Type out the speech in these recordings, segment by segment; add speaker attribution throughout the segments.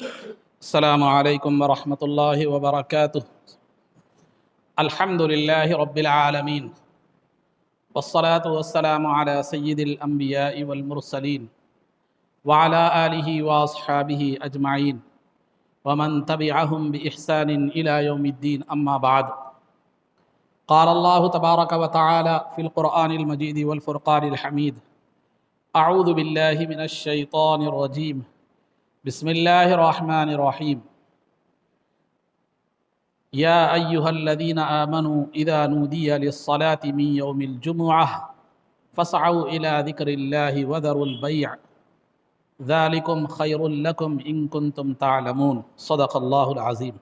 Speaker 1: السلام علیکم ورحمۃ اللہ وبرکاتہ۔ الحمد للہ رب العالمین، والصلاة والسلام علی سید الانبیاء والمرسلین وعلی آلہ واصحابہ اجمعین ومن تبعہم بإحسان الی یوم الدین، اما بعد۔ قال اللہ تبارک وتعالی فی القرآن المجید والفرقان الحمید: اعوذ باللہ من الشیطان الرجیم، بسم اللہ الرحمن الرحیم۔ یا ایہا الذین آمنوا اذا نودی للصلاة من یوم الجمعہ فاسعوا الی ذکر اللہ وذروا البیع ذالکم خیر لکم ان کنتم تعلمون۔ صدق اللہ العظیم۔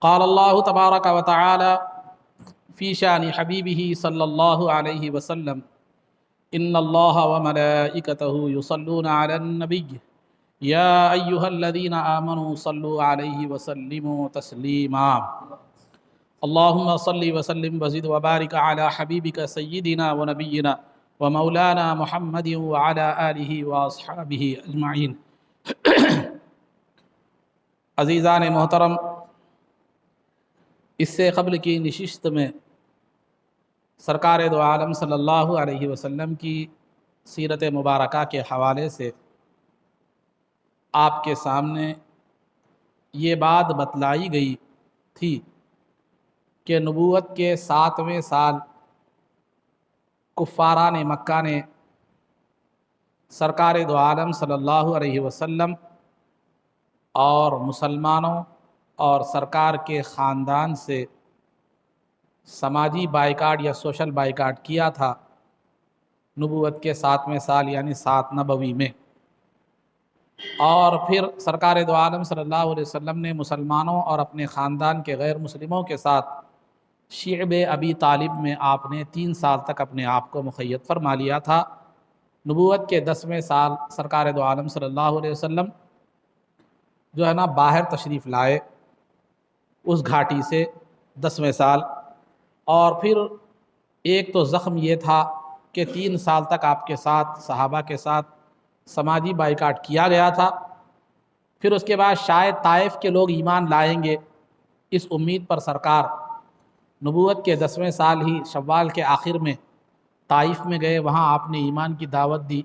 Speaker 1: قال اللہ تبارک وتعالی فی شان حبیبہ صلی اللہ علیہ وسلم: ان اللہ وملائکتہ یصلون علی النبی یا ایہا الذین آمنوا صلوا علیہ وسلموا تسلیما۔ اللہم صلی وسلم وزد وبارک علی حبیبک سیدنا ونبینا ومولانا محمد وعلی آلہ واصحابہ اجمعین۔ عزیزان محترم، اس سے قبل کی نشست میں سرکار دو عالم صلی اللہ علیہ وسلم کی سیرت مبارکہ کے حوالے سے آپ کے سامنے یہ بات بتلائی گئی تھی کہ نبوت کے 7ویں سال کفاران مکہ نے سرکار دو عالم صلی اللہ علیہ وسلم اور مسلمانوں اور سرکار کے خاندان سے سماجی بائیکاٹ یا سوشل بائیکاٹ کیا تھا نبوت کے 7ویں سال یعنی 7 نبوی میں۔ اور پھر سرکار دو عالم صلی اللہ علیہ وسلم نے مسلمانوں اور اپنے خاندان کے غیر مسلموں کے ساتھ شعب ابی طالب میں آپ نے 3 سال تک اپنے آپ کو مقید فرما لیا تھا۔ نبوت کے 10ویں سال سرکار دو عالم صلی اللہ علیہ وسلم جو ہے نا باہر تشریف لائے اس گھاٹی سے 10ویں سال۔ اور پھر ایک تو زخم یہ تھا کہ 3 سال تک آپ کے ساتھ صحابہ کے ساتھ سماجی بائیکاٹ کیا گیا تھا۔ پھر اس کے بعد شاید طائف کے لوگ ایمان لائیں گے، اس امید پر سرکار نبوت کے 10ویں سال ہی شوال کے آخر میں طائف میں گئے، وہاں آپ نے ایمان کی دعوت دی،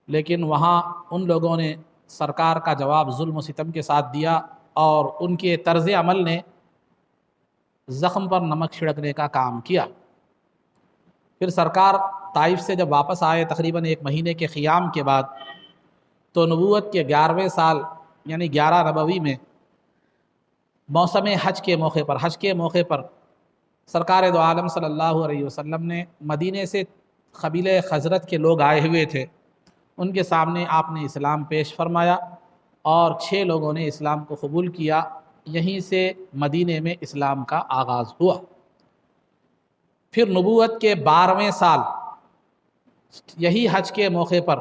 Speaker 1: لیکن وہاں ان لوگوں نے سرکار کا جواب ظلم و ستم کے ساتھ دیا اور ان کے طرز عمل نے زخم پر نمک چھڑکنے کا کام کیا۔ پھر سرکار طائف سے جب واپس آئے تقریباً 1 مہینے کے قیام کے بعد، تو نبوت کے 11ویں سال یعنی 11 نبوی میں موسم حج کے موقع پر سرکار دو عالم صلی اللہ علیہ وسلم نے مدینے سے قبیلہ خزرج کے لوگ آئے ہوئے تھے، ان کے سامنے آپ نے اسلام پیش فرمایا اور 6 لوگوں نے اسلام کو قبول کیا۔ یہیں سے مدینے میں اسلام کا آغاز ہوا۔ پھر نبوت کے 12ویں سال یہی حج کے موقع پر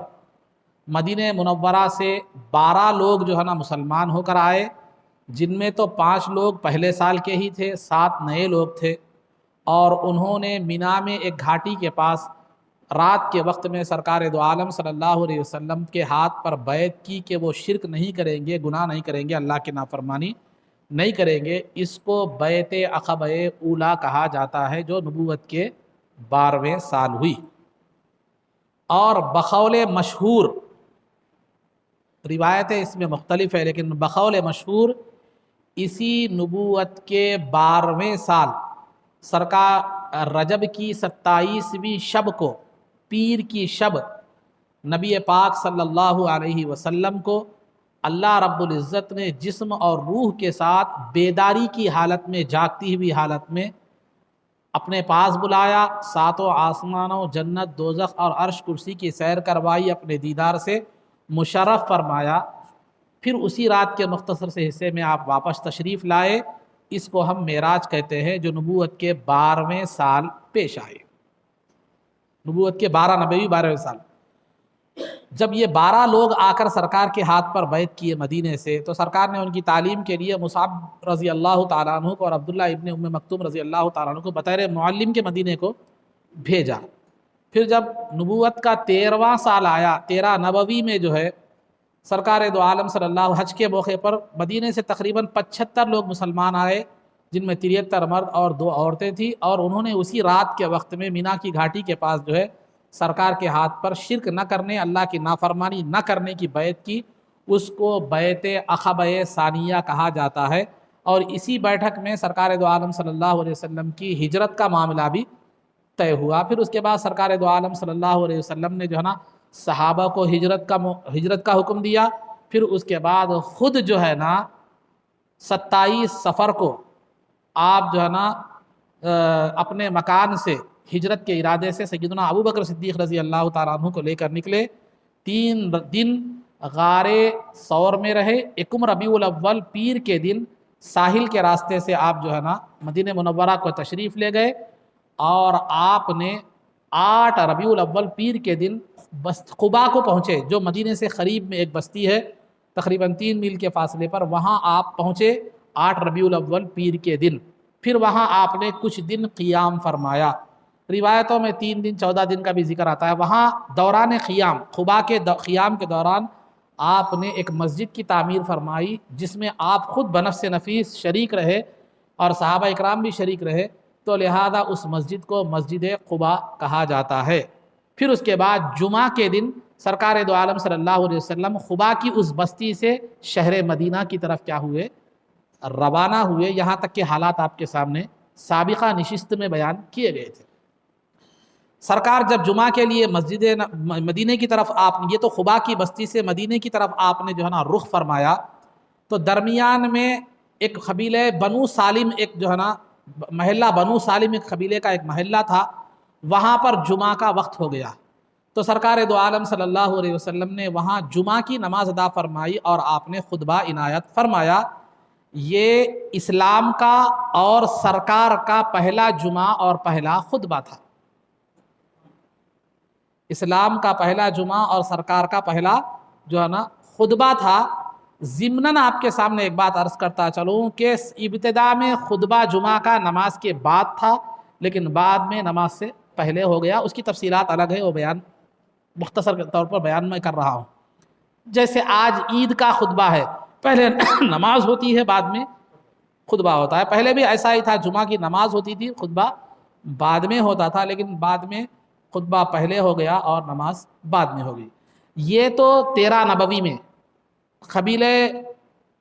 Speaker 1: مدینہ منورہ سے 12 لوگ جو ہے نا مسلمان ہو کر آئے، جن میں تو 5 لوگ پہلے سال کے ہی تھے، 7 نئے لوگ تھے، اور انہوں نے مینا میں ایک گھاٹی کے پاس رات کے وقت میں سرکار دو عالم صلی اللہ علیہ وسلم کے ہاتھ پر بیعت کی کہ وہ شرک نہیں کریں گے، گناہ نہیں کریں گے، اللہ کی نافرمانی نہیں کریں گے۔ اس کو بیعت عقبہ اولیٰ کہا جاتا ہے، جو نبوت کے 12ویں سال ہوئی۔ اور بقول مشہور، روایتیں اس میں مختلف ہے لیکن بقول مشہور اسی نبوت کے 12ویں سال سرکار رجب کی 27ویں شب کو، پیر کی شب، نبی پاک صلی اللہ علیہ وسلم کو اللہ رب العزت نے جسم اور روح کے ساتھ بیداری کی حالت میں، جاگتی ہوئی حالت میں اپنے پاس بلایا، 7 آسمانوں، جنت، دوزخ اور عرش کرسی کی سیر کروائی، اپنے دیدار سے مشرف فرمایا۔ پھر اسی رات کے مختصر سے حصے میں آپ واپس تشریف لائے، اس کو ہم معراج کہتے ہیں، جو نبوت کے 12ویں سال پیش آئے۔ نبوت کے 12 نبوی 12ویں سال جب یہ 12 لوگ آ کر سرکار کے ہاتھ پر بیعت کیے مدینے سے، تو سرکار نے ان کی تعلیم کے لیے مصعب رضی اللہ تعالیٰ عنہ کو اور عبداللہ ابن ام مکتوم رضی اللہ تعالیٰ عنہ کو بطور معلم کے مدینے کو بھیجا۔ پھر جب نبوت کا 13واں سال آیا، 13 نبوی میں جو ہے سرکار دو عالم صلی اللہ حج کے موقع پر مدینے سے تقریباً 75 لوگ مسلمان آئے، جن میں 73 مرد اور 2 عورتیں تھیں، اور انہوں نے اسی رات کے وقت میں مینا کی گھاٹی کے پاس جو ہے سرکار کے ہاتھ پر شرک نہ کرنے، اللہ کی نافرمانی نہ کرنے کی بیعت کی۔ اس کو بیعت عقبہ ثانیہ کہا جاتا ہے، اور اسی بیٹھک میں سرکار دو عالم صلی اللہ علیہ وسلم کی ہجرت کا معاملہ بھی طے ہوا۔ پھر اس کے بعد سرکار دو عالم صلی اللہ علیہ وسلم نے جو ہے نا صحابہ کو ہجرت کا حکم دیا۔ پھر اس کے بعد خود جو ہے نا 27 صفر کو آپ جو ہے نا اپنے مکان سے ہجرت کے ارادے سے سیدنا ابو بکر صدیق رضی اللہ تعالیٰ عنہ کو لے کر نکلے۔ 3 دن غار ثور میں رہے۔ 1 ربیع الاول پیر کے دن ساحل کے راستے سے آپ جو ہے نا مدینہ منورہ کو تشریف لے گئے، اور آپ نے 8 ربیع الاول پیر کے دن قباء کو پہنچے، جو مدینے سے قریب میں ایک بستی ہے تقریباً 3 میل کے فاصلے پر، وہاں آپ پہنچے 8 ربیع الاول پیر کے دن۔ پھر وہاں آپ نے کچھ دن قیام فرمایا، روایتوں میں 3 دن 14 دن کا بھی ذکر آتا ہے۔ وہاں دوران قیام، قباء کے قیام کے دوران آپ نے ایک مسجد کی تعمیر فرمائی، جس میں آپ خود بنفس نفیس شریک رہے اور صحابہ اکرام بھی شریک رہے، تو لہذا اس مسجد کو مسجد قباء کہا جاتا ہے۔ پھر اس کے بعد جمعہ کے دن سرکار دو عالم صلی اللہ علیہ وسلم قباء کی اس بستی سے شہر مدینہ کی طرف کیا ہوئے؟ روانہ ہوئے، یہاں تک کہ حالات آپ کے سامنے سابقہ نشست میں بیان کیے گئے تھے۔ سرکار جب جمعہ کے لیے مسجد مدینہ کی طرف یہ تو قباء کی بستی سے مدینہ کی طرف آپ نے جو ہے نا رخ فرمایا، تو درمیان میں ایک قبیلہ بنو سالم، ایک جو ہے نا محلہ بنو سالم ایک قبیلے کا ایک محلہ تھا، وہاں پر جمعہ کا وقت ہو گیا، تو سرکار دو عالم صلی اللہ علیہ وسلم نے وہاں جمعہ کی نماز ادا فرمائی اور آپ نے خطبہ عنایت فرمایا۔ یہ اسلام کا اور سرکار کا پہلا جمعہ اور پہلا خطبہ تھا، اسلام کا پہلا جمعہ اور سرکار کا پہلا جو ہے نا خطبہ تھا۔ ضمناً آپ کے سامنے ایک بات عرض کرتا چلوں کہ ابتدا میں خطبہ جمعہ کا نماز کے بعد تھا، لیکن بعد میں نماز سے پہلے ہو گیا، اس کی تفصیلات الگ ہے، وہ بیان مختصر طور پر بیان میں کر رہا ہوں۔ جیسے آج عید کا خطبہ ہے، پہلے نماز ہوتی ہے بعد میں خطبہ ہوتا ہے، پہلے بھی ایسا ہی تھا، جمعہ کی نماز ہوتی تھی، خطبہ بعد میں ہوتا تھا، لیکن بعد میں خطبہ پہلے ہو گیا اور نماز بعد میں ہو گئی۔ یہ تو 13 نبوی میں قبیلے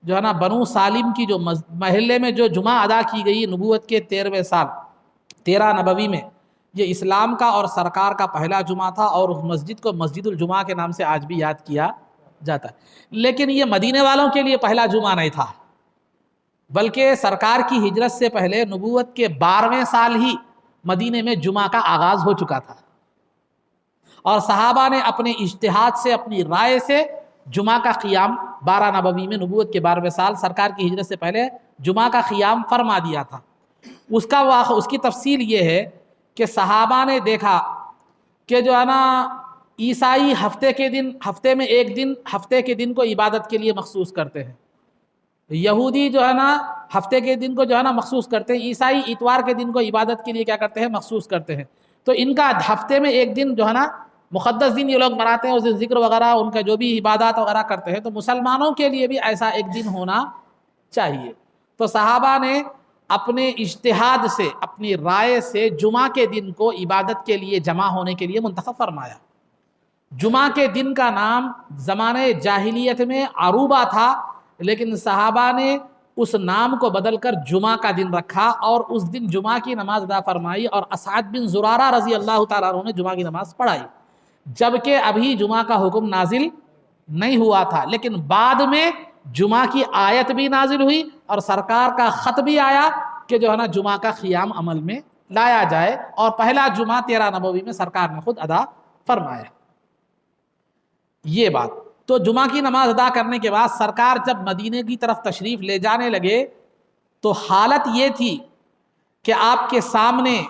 Speaker 1: جو ہے نا بنو سالم کی جو محلے میں جو جمعہ ادا کی گئی نبوت کے 13ویں سال 13 نبوی میں، یہ اسلام کا اور سرکار کا پہلا جمعہ تھا، اور اس مسجد کو مسجد الجمعہ کے نام سے آج بھی یاد کیا جاتا ہے۔ لیکن یہ مدینے والوں کے لیے پہلا جمعہ نہیں تھا، بلکہ سرکار کی ہجرت سے پہلے نبوت کے 12ویں سال ہی مدینے میں جمعہ کا آغاز ہو چکا تھا، اور صحابہ نے اپنے اجتہاد سے، اپنی رائے سے جمعہ کا قیام 12 نبوی میں نبوت کے 12ویں سال سرکار کی ہجرت سے پہلے جمعہ کا قیام فرما دیا تھا۔ اس کی تفصیل یہ ہے کہ صحابہ نے دیکھا کہ جو ہے نا عیسائی ہفتے میں ایک دن ہفتے کے دن کو عبادت کے لیے مخصوص کرتے ہیں، یہودی جو ہے نا ہفتے کے دن کو جو ہے نا مخصوص کرتے ہیں، عیسائی اتوار کے دن کو عبادت کے لیے کیا کرتے ہیں؟ مخصوص کرتے ہیں۔ تو ان کا ہفتے میں ایک دن جو ہے نا مقدس دن یہ لوگ مناتے ہیں، اس دن ذکر وغیرہ ان کا جو بھی عبادات وغیرہ کرتے ہیں، تو مسلمانوں کے لیے بھی ایسا ایک دن ہونا چاہیے۔ تو صحابہ نے اپنے اجتہاد سے، اپنی رائے سے جمعہ کے دن کو عبادت کے لیے جمع ہونے کے لیے منتخب فرمایا۔ جمعہ کے دن کا نام زمانے جاہلیت میں عروبہ تھا، لیکن صحابہ نے اس نام کو بدل کر جمعہ کا دن رکھا، اور اس دن جمعہ کی نماز ادا فرمائی، اور اسعد بن زرارہ رضی اللہ تعالیٰ عنہ نے جمعہ کی نماز پڑھائی، جبکہ ابھی جمعہ کا حکم نازل نہیں ہوا تھا، لیکن بعد میں جمعہ کی آیت بھی نازل ہوئی اور سرکار کا خط بھی آیا کہ جو ہے نا جمعہ کا قیام عمل میں لایا جائے، اور پہلا جمعہ 13 نبوی میں سرکار نے خود ادا فرمایا۔ یہ بات تو جمعہ کی نماز ادا کرنے کے بعد سرکار جب مدینے کی طرف تشریف لے جانے لگے، تو حالت یہ تھی کہ آپ کے سامنے،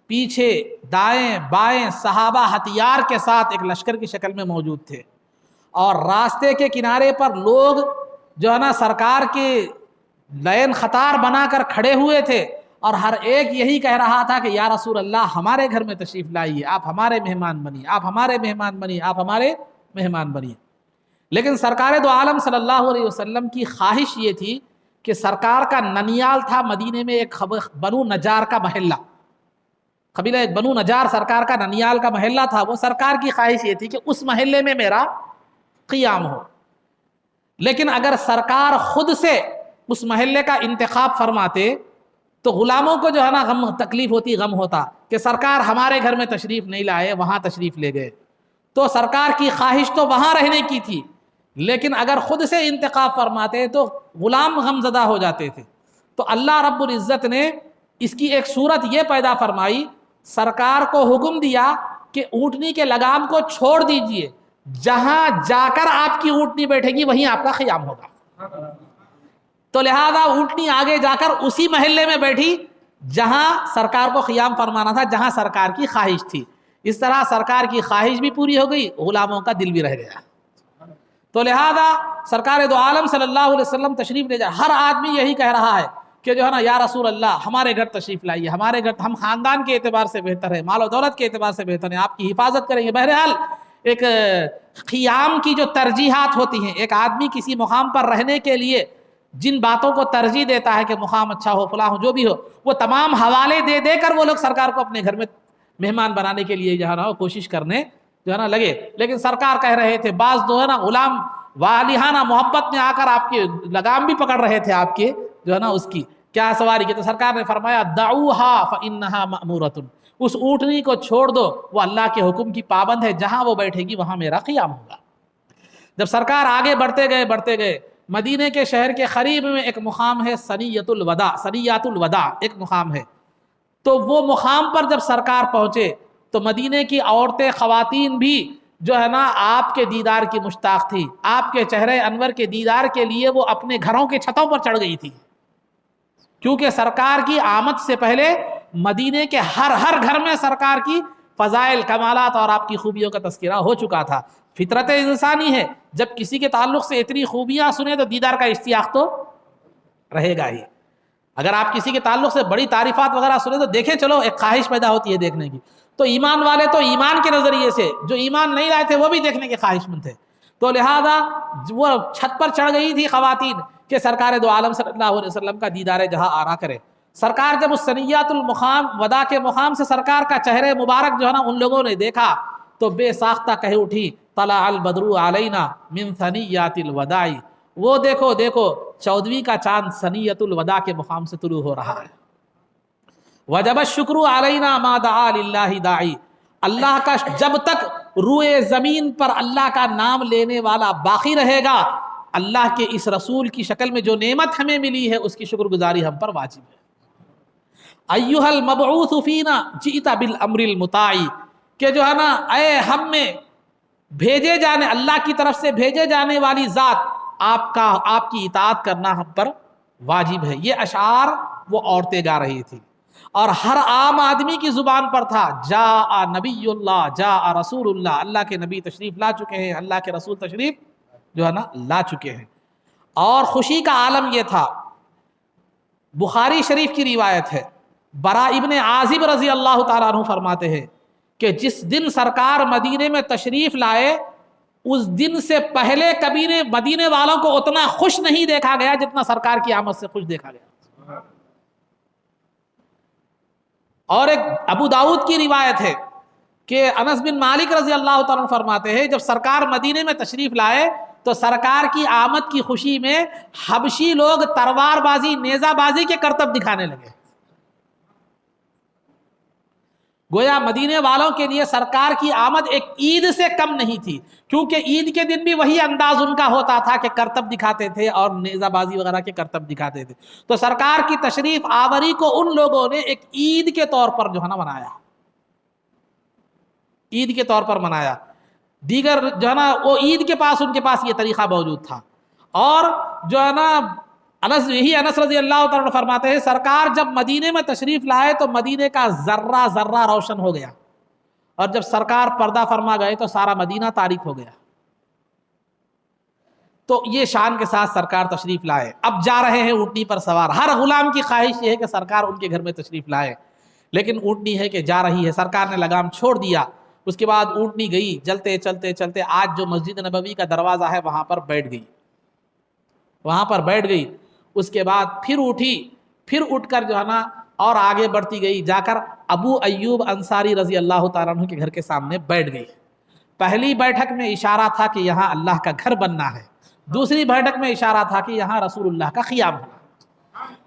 Speaker 1: پیچھے، دائیں بائیں صحابہ ہتھیار کے ساتھ ایک لشکر کی شکل میں موجود تھے، اور راستے کے کنارے پر لوگ جو ہے نا سرکار کے لین قطار بنا کر کھڑے ہوئے تھے، اور ہر ایک یہی کہہ رہا تھا کہ یا رسول اللہ ہمارے گھر میں تشریف لائیے، آپ ہمارے مہمان بنیے، آپ ہمارے مہمان بنیے، آپ ہمارے مہمان بنیے۔ لیکن سرکار دو عالم صلی اللہ علیہ وسلم کی خواہش یہ تھی کہ سرکار کا ننیال تھا مدینے میں ایک بنو نجار کا محلہ، قبیلہ ایک بنو نجار سرکار کا ننیال کا محلہ تھا، وہ سرکار کی خواہش یہ تھی کہ اس محلے میں میرا قیام ہو۔ لیکن اگر سرکار خود سے اس محلے کا انتخاب فرماتے تو غلاموں کو جو ہے نا غم تکلیف ہوتی، غم ہوتا کہ سرکار ہمارے گھر میں تشریف نہیں لائے، وہاں تشریف لے گئے۔ تو سرکار کی خواہش تو وہاں رہنے کی تھی، لیکن اگر خود سے انتخاب فرماتے تو غلام غم زدہ ہو جاتے تھے۔ تو اللہ رب العزت نے اس کی ایک صورت یہ پیدا فرمائی، سرکار کو حکم دیا کہ اونٹنی کے لگام کو چھوڑ دیجئے، جہاں جا کر آپ کی اونٹنی بیٹھے گی وہیں آپ کا قیام ہوگا۔ تو لہذا اونٹنی آگے جا کر اسی محلے میں بیٹھی جہاں سرکار کو قیام فرمانا تھا، جہاں سرکار کی خواہش تھی۔ اس طرح سرکار کی خواہش بھی پوری ہو گئی، غلاموں کا دل بھی رہ گیا۔ تو لہذا سرکار دو عالم صلی اللہ علیہ وسلم تشریف لے جائے، ہر آدمی یہی کہہ رہا ہے کہ جو ہے نا یا رسول اللہ ہمارے گھر تشریف لائیے، ہمارے گھر ہم خاندان کے اعتبار سے بہتر ہے، مال و دولت کے اعتبار سے بہتر ہے، آپ کی حفاظت کریں گے۔ بہرحال ایک قیام کی جو ترجیحات ہوتی ہیں، ایک آدمی کسی مقام پر رہنے کے لیے جن باتوں کو ترجیح دیتا ہے کہ مقام اچھا ہو، فلاں ہو، جو بھی ہو، وہ تمام حوالے دے دے کر وہ لوگ سرکار کو اپنے گھر میں مہمان بنانے کے لیے جو ہے نا کوشش کرنے جو ہے نا لگے۔ لیکن سرکار کہہ رہے تھے، بعض جو ہے نا غلام والہانہ محبت میں آ کر آپ کے لگام بھی پکڑ رہے تھے، آپ کے جو ہے نا اس کی کیا سواری کی۔ تو سرکار نے فرمایا دعوہا فانہا مأمورۃ، اس اونٹنی کو چھوڑ دو، وہ اللہ کے حکم کی پابند ہے، جہاں وہ بیٹھے گی وہاں میرا قیام ہوگا۔ جب سرکار آگے بڑھتے گئے مدینے کے شہر کے قریب میں ایک مقام ہے ثنیۃ الوداع ایک مقام ہے۔ تو وہ مقام پر جب سرکار پہنچے تو مدینے کی عورتیں، خواتین بھی جو ہے نا آپ کے دیدار کی مشتاق تھی، آپ کے چہرے انور کے دیدار کے لیے وہ اپنے گھروں کے چھتوں پر چڑھ گئی تھی، کیونکہ سرکار کی آمد سے پہلے مدینے کے ہر گھر میں سرکار کی فضائل، کمالات اور آپ کی خوبیوں کا تذکرہ ہو چکا تھا۔ فطرت انسانی ہے، جب کسی کے تعلق سے اتنی خوبیاں سنیں تو دیدار کا اشتیاق تو رہے گا ہی۔ اگر آپ کسی کے تعلق سے بڑی تعریفات وغیرہ سنیں تو دیکھیں، چلو ایک خواہش پیدا ہوتی ہے دیکھنے کی۔ تو ایمان والے تو ایمان کے نظریے سے، جو ایمان نہیں لائے تھے وہ بھی دیکھنے کے خواہش مند تھے۔ تو لہذا وہ چھت پر چڑھ گئی تھی خواتین کہ سرکار دو عالم صلی اللہ علیہ وسلم کا دیدار جہاں آرا کرے۔ سرکار جب اس ثنیۃ الوداع کے مقام سے سرکار کا چہرے مبارک جو ہے نا ان لوگوں نے دیکھا تو بے ساختہ کہہ اٹھی طلع البدر علینا من ثنیۃ الوداع، وہ دیکھو 14ویں کا چاند ثنیۃ الوداع کے مقام سے طلوع ہو رہا ہے۔ وجب الشکر علینا ما دعا للہ داعی، اللہ کا جب تک روئے زمین پر اللہ کا نام لینے والا باقی رہے گا، اللہ کے اس رسول کی شکل میں جو نعمت ہمیں ملی ہے اس کی شکر گزاری ہم پر واجب ہے۔ ایھا المبعوث فینا جئت بالامر المطاع، کہ جو ہے نا اے ہم میں بھیجے جانے، اللہ کی طرف سے بھیجے جانے والی ذات، آپ کی اطاعت کرنا ہم پر واجب ہے۔ یہ اشعار وہ عورتیں گا رہی تھی اور ہر عام آدمی کی زبان پر تھا، جاء نبی اللہ، جاء رسول اللہ، اللہ کے نبی تشریف لا چکے ہیں، اللہ کے رسول تشریف جو ہے نا لا چکے ہیں۔ اور خوشی کا عالم یہ تھا، بخاری شریف کی روایت ہے، برا ابن عازب رضی اللہ تعالیٰ عنہ فرماتے ہیں کہ جس دن سرکار مدینے میں تشریف لائے اس دن سے پہلے کبھی نے مدینے والوں کو اتنا خوش نہیں دیکھا گیا جتنا سرکار کی آمد سے خوش دیکھا گیا۔ اور ایک ابو داؤد کی روایت ہے کہ انس بن مالک رضی اللہ تعالیٰ عنہ فرماتے ہیں جب سرکار مدینے میں تشریف لائے تو سرکار کی آمد کی خوشی میں حبشی لوگ تلوار بازی، نیزہ بازی کے کرتب دکھانے لگے۔ گویا مدینے والوں کے لیے سرکار کی آمد ایک عید سے کم نہیں تھی، کیونکہ عید کے دن بھی وہی انداز ان کا ہوتا تھا کہ کرتب دکھاتے تھے اور نیزہ بازی وغیرہ کے کرتب دکھاتے تھے۔ تو سرکار کی تشریف آوری کو ان لوگوں نے ایک عید کے طور پر جو ہے نا منایا، عید کے طور پر منایا۔ دیگر جو ہے نا وہ عید کے پاس ان کے پاس یہ طریقہ موجود تھا۔ اور جو ہے نا انس رضی اللہ تعالیٰ فرماتے ہیں سرکار جب مدینے میں تشریف لائے تو مدینے کا ذرہ ذرہ روشن ہو گیا، اور جب سرکار پردہ فرما گئے تو سارا مدینہ تاریک ہو گیا۔ تو یہ شان کے ساتھ سرکار تشریف لائے، اب جا رہے ہیں اونٹنی پر سوار۔ ہر غلام کی خواہش یہ ہے کہ سرکار ان کے گھر میں تشریف لائے، لیکن اونٹنی ہے کہ جا رہی ہے، سرکار نے لگام چھوڑ دیا۔ اس کے بعد اونٹنی گئی، چلتے چلتے چلتے آج جو مسجد نبوی کا دروازہ ہے وہاں پر بیٹھ گئی، وہاں پر بیٹھ گئی۔ اس کے بعد پھر اٹھی، پھر اٹھ کر جو ہے نا اور آگے بڑھتی گئی، جا کر ابو ایوب انصاری رضی اللہ تعالیٰ عنہ کے گھر کے سامنے بیٹھ گئی۔ پہلی بیٹھک میں اشارہ تھا کہ یہاں اللہ کا گھر بننا ہے، دوسری بیٹھک میں اشارہ تھا کہ یہاں رسول اللہ کا قیام ہونا۔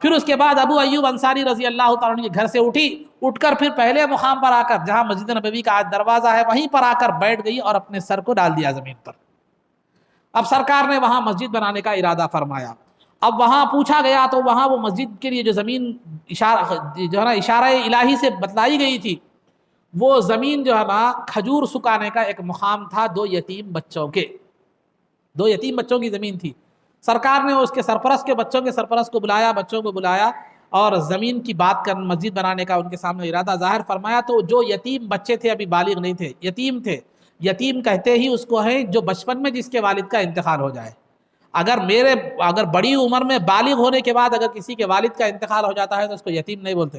Speaker 1: پھر اس کے بعد ابو ایوب انصاری رضی اللہ تعالیٰ عنہ کے گھر سے اٹھی، اٹھ کر پھر پہلے مقام پر آ کر جہاں مسجد نبوی کا آج دروازہ ہے وہیں پر آ کر بیٹھ گئی اور اپنے سر کو ڈال دیا زمین پر۔ اب سرکار نے وہاں مسجد بنانے کا ارادہ فرمایا۔ اب وہاں پوچھا گیا تو وہاں وہ مسجد کے لیے جو زمین جو ہے نا اشارہ الہی سے بتلائی گئی تھی، وہ زمین جو ہے نا کھجور سکانے کا ایک مقام تھا، دو یتیم بچوں کی زمین تھی۔ سرکار نے اس کے سرپرست کے بچوں کے سرپرست کو بلایا اور زمین کی بات کر مسجد بنانے کا ان کے سامنے ارادہ ظاہر فرمایا۔ تو جو یتیم بچے تھے ابھی بالغ نہیں تھے، یتیم تھے، یتیم کہتے ہی اس کو ہے جو بچپن میں جس کے والد کا انتقال ہو جائے۔ اگر بڑی عمر میں بالغ ہونے کے بعد اگر کسی کے والد کا انتقال ہو جاتا ہے تو اس کو یتیم نہیں بولتے،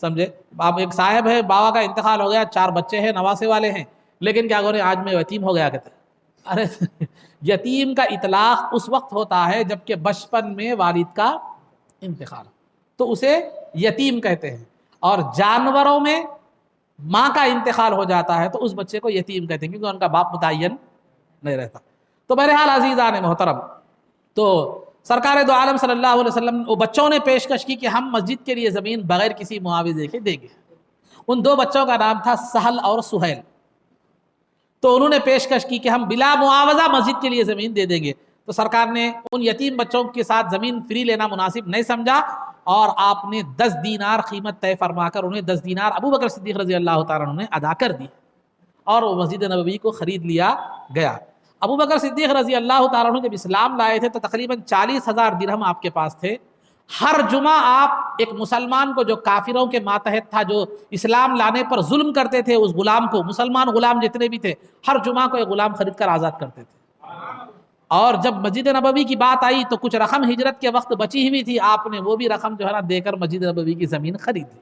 Speaker 1: سمجھے؟ اب ایک صاحب ہے، بابا کا انتقال ہو گیا، 4 بچے ہیں، نواسے والے ہیں، لیکن کیا کریں آج میں یتیم ہو گیا کہتے ہیں۔ ارے یتیم کا اطلاق اس وقت ہوتا ہے جب کہ بچپن میں والد کا انتقال، تو اسے یتیم کہتے ہیں۔ اور جانوروں میں ماں کا انتقال ہو جاتا ہے تو اس بچے کو یتیم کہتے ہیں، کیونکہ ان کا باپ متعین نہیں رہتا۔ تو بہرحال عزیزان محترم، تو سرکار دو عالم صلی اللہ علیہ وسلم وہ بچوں نے پیشکش کی کہ ہم مسجد کے لیے زمین بغیر کسی معاوضے کے دیں گے۔ ان 2 بچوں کا نام تھا سہل اور سہیل۔ تو انہوں نے پیشکش کی کہ ہم بلا معاوضہ مسجد کے لیے زمین دے دیں گے۔ تو سرکار نے ان یتیم بچوں کے ساتھ زمین فری لینا مناسب نہیں سمجھا اور آپ نے 10 دینار قیمت طے فرما کر انہیں 10 دینار ابو بکر صدیق رضی اللہ تعالیٰ عنہ نے ادا کر دی اور وہ مسجد نبوی کو خرید لیا گیا۔ ابو بکر صدیق رضی اللہ تعالیٰ عنہ جب اسلام لائے تھے تو تقریباً 40,000 درہم آپ کے پاس تھے۔ ہر جمعہ آپ ایک مسلمان کو جو کافروں کے ماتحت تھا، جو اسلام لانے پر ظلم کرتے تھے، اس غلام کو، مسلمان غلام جتنے بھی تھے، ہر جمعہ کو ایک غلام خرید کر آزاد کرتے تھے۔ اور جب مسجد نبوی کی بات آئی تو کچھ رقم ہجرت کے وقت بچی ہوئی تھی، آپ نے وہ بھی رقم جو ہے نا دے کر مسجد نبوی کی زمین خرید لی۔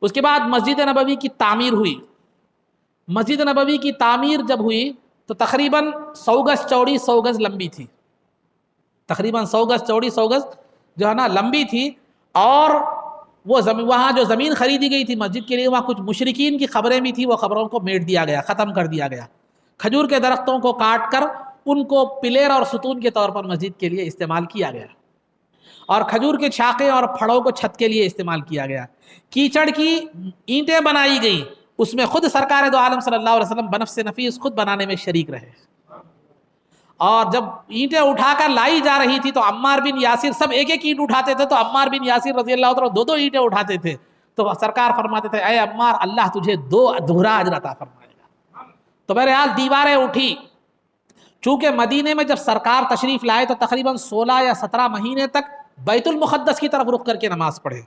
Speaker 1: اس کے بعد مسجد نبوی کی تعمیر ہوئی۔ مسجد نبوی کی تعمیر جب ہوئی تو تقریباً 100 گز چوڑی 100 گز لمبی تھی، تقریباً 100 گز چوڑی 100 گز جو ہے نا لمبی تھی۔ اور وہ وہاں جو زمین خریدی گئی تھی مسجد کے لیے، وہاں کچھ مشرکین کی خبریں بھی تھی، وہ خبروں کو میٹ دیا گیا، ختم کر دیا گیا۔ کھجور کے درختوں کو کاٹ کر ان کو پلیر اور ستون کے طور پر مسجد کے لیے استعمال کیا گیا، اور کھجور کے شاخیں اور پھڑوں کو چھت کے لیے استعمال کیا گیا۔ کیچڑ کی اینٹیں بنائی گئی، اس میں خود سرکار دو عالم صلی اللہ علیہ وسلم بنفس نفیس خود بنانے میں شریک رہے۔ اور جب اینٹیں اٹھا کر لائی جا رہی تھی تو عمار بن یاسر سب ایک ایک اینٹ اٹھاتے تھے، تو عمار بن یاسر رضی اللہ عنہ 2 اینٹیں اٹھاتے تھے۔ تو سرکار فرماتے تھے اے عمار، اللہ تجھے 2 دوہرا اجر عطا فرمائے گا۔ تو بہرحال دیواریں اٹھی۔ چونکہ مدینے میں جب سرکار تشریف لائے تو تقریباً 16 یا 17 مہینے تک بیت المقدس کی طرف رخ کر کے نماز پڑھے،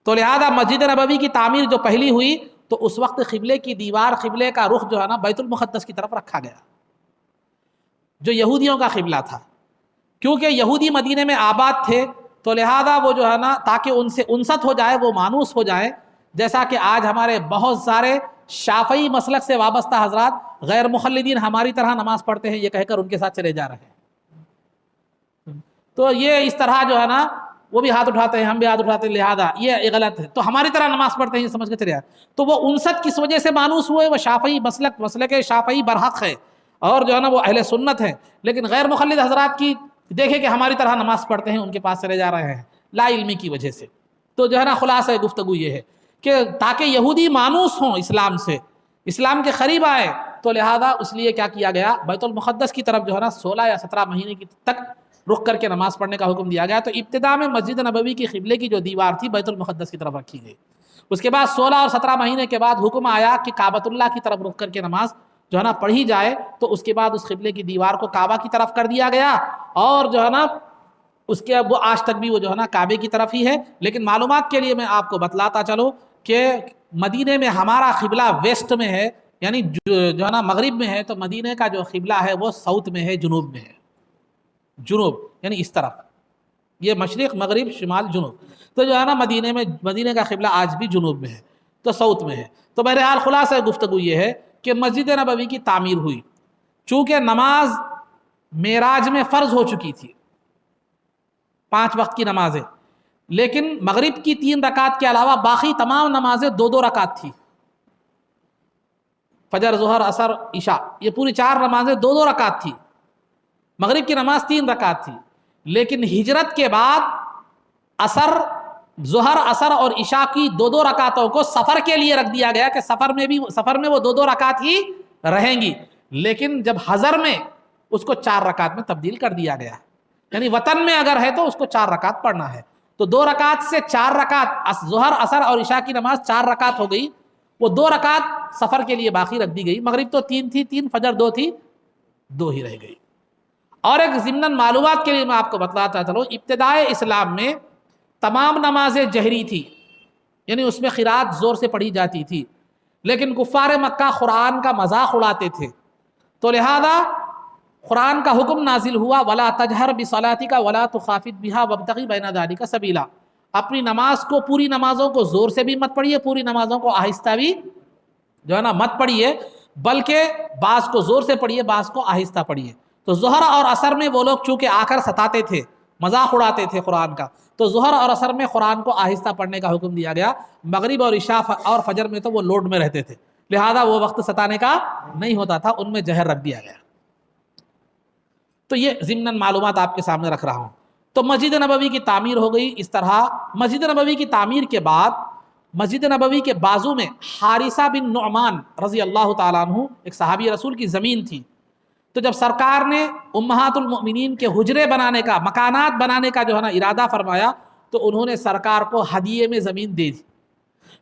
Speaker 1: تو لہذا مسجد نبوی کی تعمیر جو پہلی ہوئی تو اس وقت قبلے کی دیوار، قبلے کا رخ جو ہے نا بیت المقدس کی طرف رکھا گیا، جو یہودیوں کا قبلہ تھا۔ کیونکہ یہودی مدینے میں آباد تھے تو لہذا وہ جو ہے نا تاکہ ان سے انست ہو جائے، وہ مانوس ہو جائے، جیسا کہ آج ہمارے بہت سارے شافعی مسلک سے وابستہ حضرات غیر مخلدین ہماری طرح نماز پڑھتے ہیں یہ کہہ کر ان کے ساتھ چلے جا رہے ہیں، تو یہ اس طرح جو ہے نا وہ بھی ہاتھ اٹھاتے ہیں، ہم بھی ہاتھ اٹھاتے ہیں، لہذا یہ غلط ہے، تو ہماری طرح نماز پڑھتے ہیں یہ سمجھ کے چلے جائے۔ تو وہ انست کس وجہ سے مانوس ہوئے؟ وہ شافعی مسلک شافعی برحق ہے اور جو ہے نا وہ اہل سنت ہیں، لیکن غیر مخلد حضرات کی دیکھیں کہ ہماری طرح نماز پڑھتے ہیں ان کے پاس چلے جا رہے ہیں لا علمی کی وجہ سے۔ تو جو ہے نا خلاصہ گفتگو یہ ہے کہ تاکہ یہودی مانوس ہوں اسلام سے، اسلام کے قریب آئے، تو لہذا اس لیے کیا کیا گیا، بیت المقدس کی طرف جو ہے نا 16 یا 17 مہینے کی تک رخ کر کے نماز پڑھنے کا حکم دیا گیا۔ تو ابتدا میں مسجد نبوی کی قبلے کی جو دیوار تھی بیت المقدس کی طرف رکھی گئی۔ اس کے بعد 16 اور 17 مہینے کے بعد حکم آیا کہ کعبۃ اللہ کی طرف رخ کر کے نماز جو ہے نا پڑھی جائے، تو اس کے بعد اس قبلے کی دیوار کو کعبہ کی طرف کر دیا گیا، اور جو ہے نا اس کے وہ آج تک بھی وہ جو ہے نا کعبے کی طرف ہی ہے۔ لیکن معلومات کے لیے میں آپ کو بتلاتا چلوں کہ مدینے میں ہمارا قبلہ ویسٹ میں ہے، یعنی جو ہے نا مغرب میں ہے، تو مدینے کا جو قبلہ ہے وہ ساؤتھ میں ہے، جنوب میں ہے، جنوب یعنی اس طرف، یہ مشرق مغرب شمال جنوب، تو جو ہے نا مدینے کا قبلہ آج بھی جنوب میں ہے۔ تو ساؤتھ میں ہے۔ تو بہرحال خلاصہ گفتگو یہ ہے کہ مسجد نبوی کی تعمیر ہوئی، چونکہ نماز معراج میں فرض ہو چکی تھی، 5 وقت کی نمازیں، لیکن مغرب کی 3 رکعت کے علاوہ باقی تمام نمازیں 2 رکعت تھی، فجر، ظہر، عصر، عشاء، یہ پوری 4 نمازیں 2 رکعت تھی، مغرب کی نماز 3 رکعت تھی، لیکن ہجرت کے بعد عصر، ظہر، عصر اور عشاء کی 2 رکعتوں کو سفر کے لیے رکھ دیا گیا کہ سفر میں وہ 2 رکعت ہی رہیں گی، لیکن جب حضر میں اس کو 4 رکعت میں تبدیل کر دیا گیا، یعنی وطن میں اگر ہے تو اس کو 4 رکعت پڑھنا ہے، تو 2 رکعت سے 4 رکعت، ظہر، عصر اور عشاء کی نماز 4 رکعت ہو گئی، وہ 2 رکعت سفر کے لیے باقی رکھ دی گئی، مغرب تو 3 تھی، 3، فجر 2 تھی، 2 ہی رہ گئی۔ اور ایک ضمناً معلومات کے لیے میں آپ کو بتلاتا چلوں، ابتدائے اسلام میں تمام نمازیں جہری تھی، یعنی اس میں قرات زور سے پڑھی جاتی تھی، لیکن کفار مکہ قرآن کا مذاق اڑاتے تھے، تو لہذا قرآن کا حکم نازل ہوا وَلَا تَجْهَرْ بِصَلَاتِكَ وَلَا تُخَافِتْ بِهَا وَابْتَغِ بَيْنَ ذَلِكَ سَبِيلًا، اپنی نماز کو، پوری نمازوں کو زور سے بھی مت پڑھیے، پوری نمازوں کو آہستہ بھی جو ہے نا مت پڑھیے، بلکہ بعض کو زور سے پڑھیے، بعض کو آہستہ پڑھیے۔ تو ظہر اور عصر میں وہ لوگ چونکہ آ کر ستاتے تھے، مذاق اڑاتے تھے قرآن کا، تو ظہر اور عصر میں قرآن کو آہستہ پڑھنے کا حکم دیا گیا، مغرب اور عشاء اور فجر میں تو وہ لوڈ میں رہتے تھے، لہذا وہ وقت ستانے کا نہیں ہوتا تھا، ان میں جہر رکھ دیا گیا۔ تو یہ ضمناً معلومات آپ کے سامنے رکھ رہا ہوں۔ تو مسجد نبوی کی تعمیر ہو گئی اس طرح۔ مسجد نبوی کی تعمیر کے بعد مسجد نبوی کے بازو میں حارثہ بن نعمان رضی اللہ تعالیٰ عنہ، ایک صحابی رسول کی زمین تھی، تو جب سرکار نے امہات المؤمنین کے حجرے بنانے کا، مکانات بنانے کا جو ہے نا ارادہ فرمایا، تو انہوں نے سرکار کو ہدیے میں زمین دے دی۔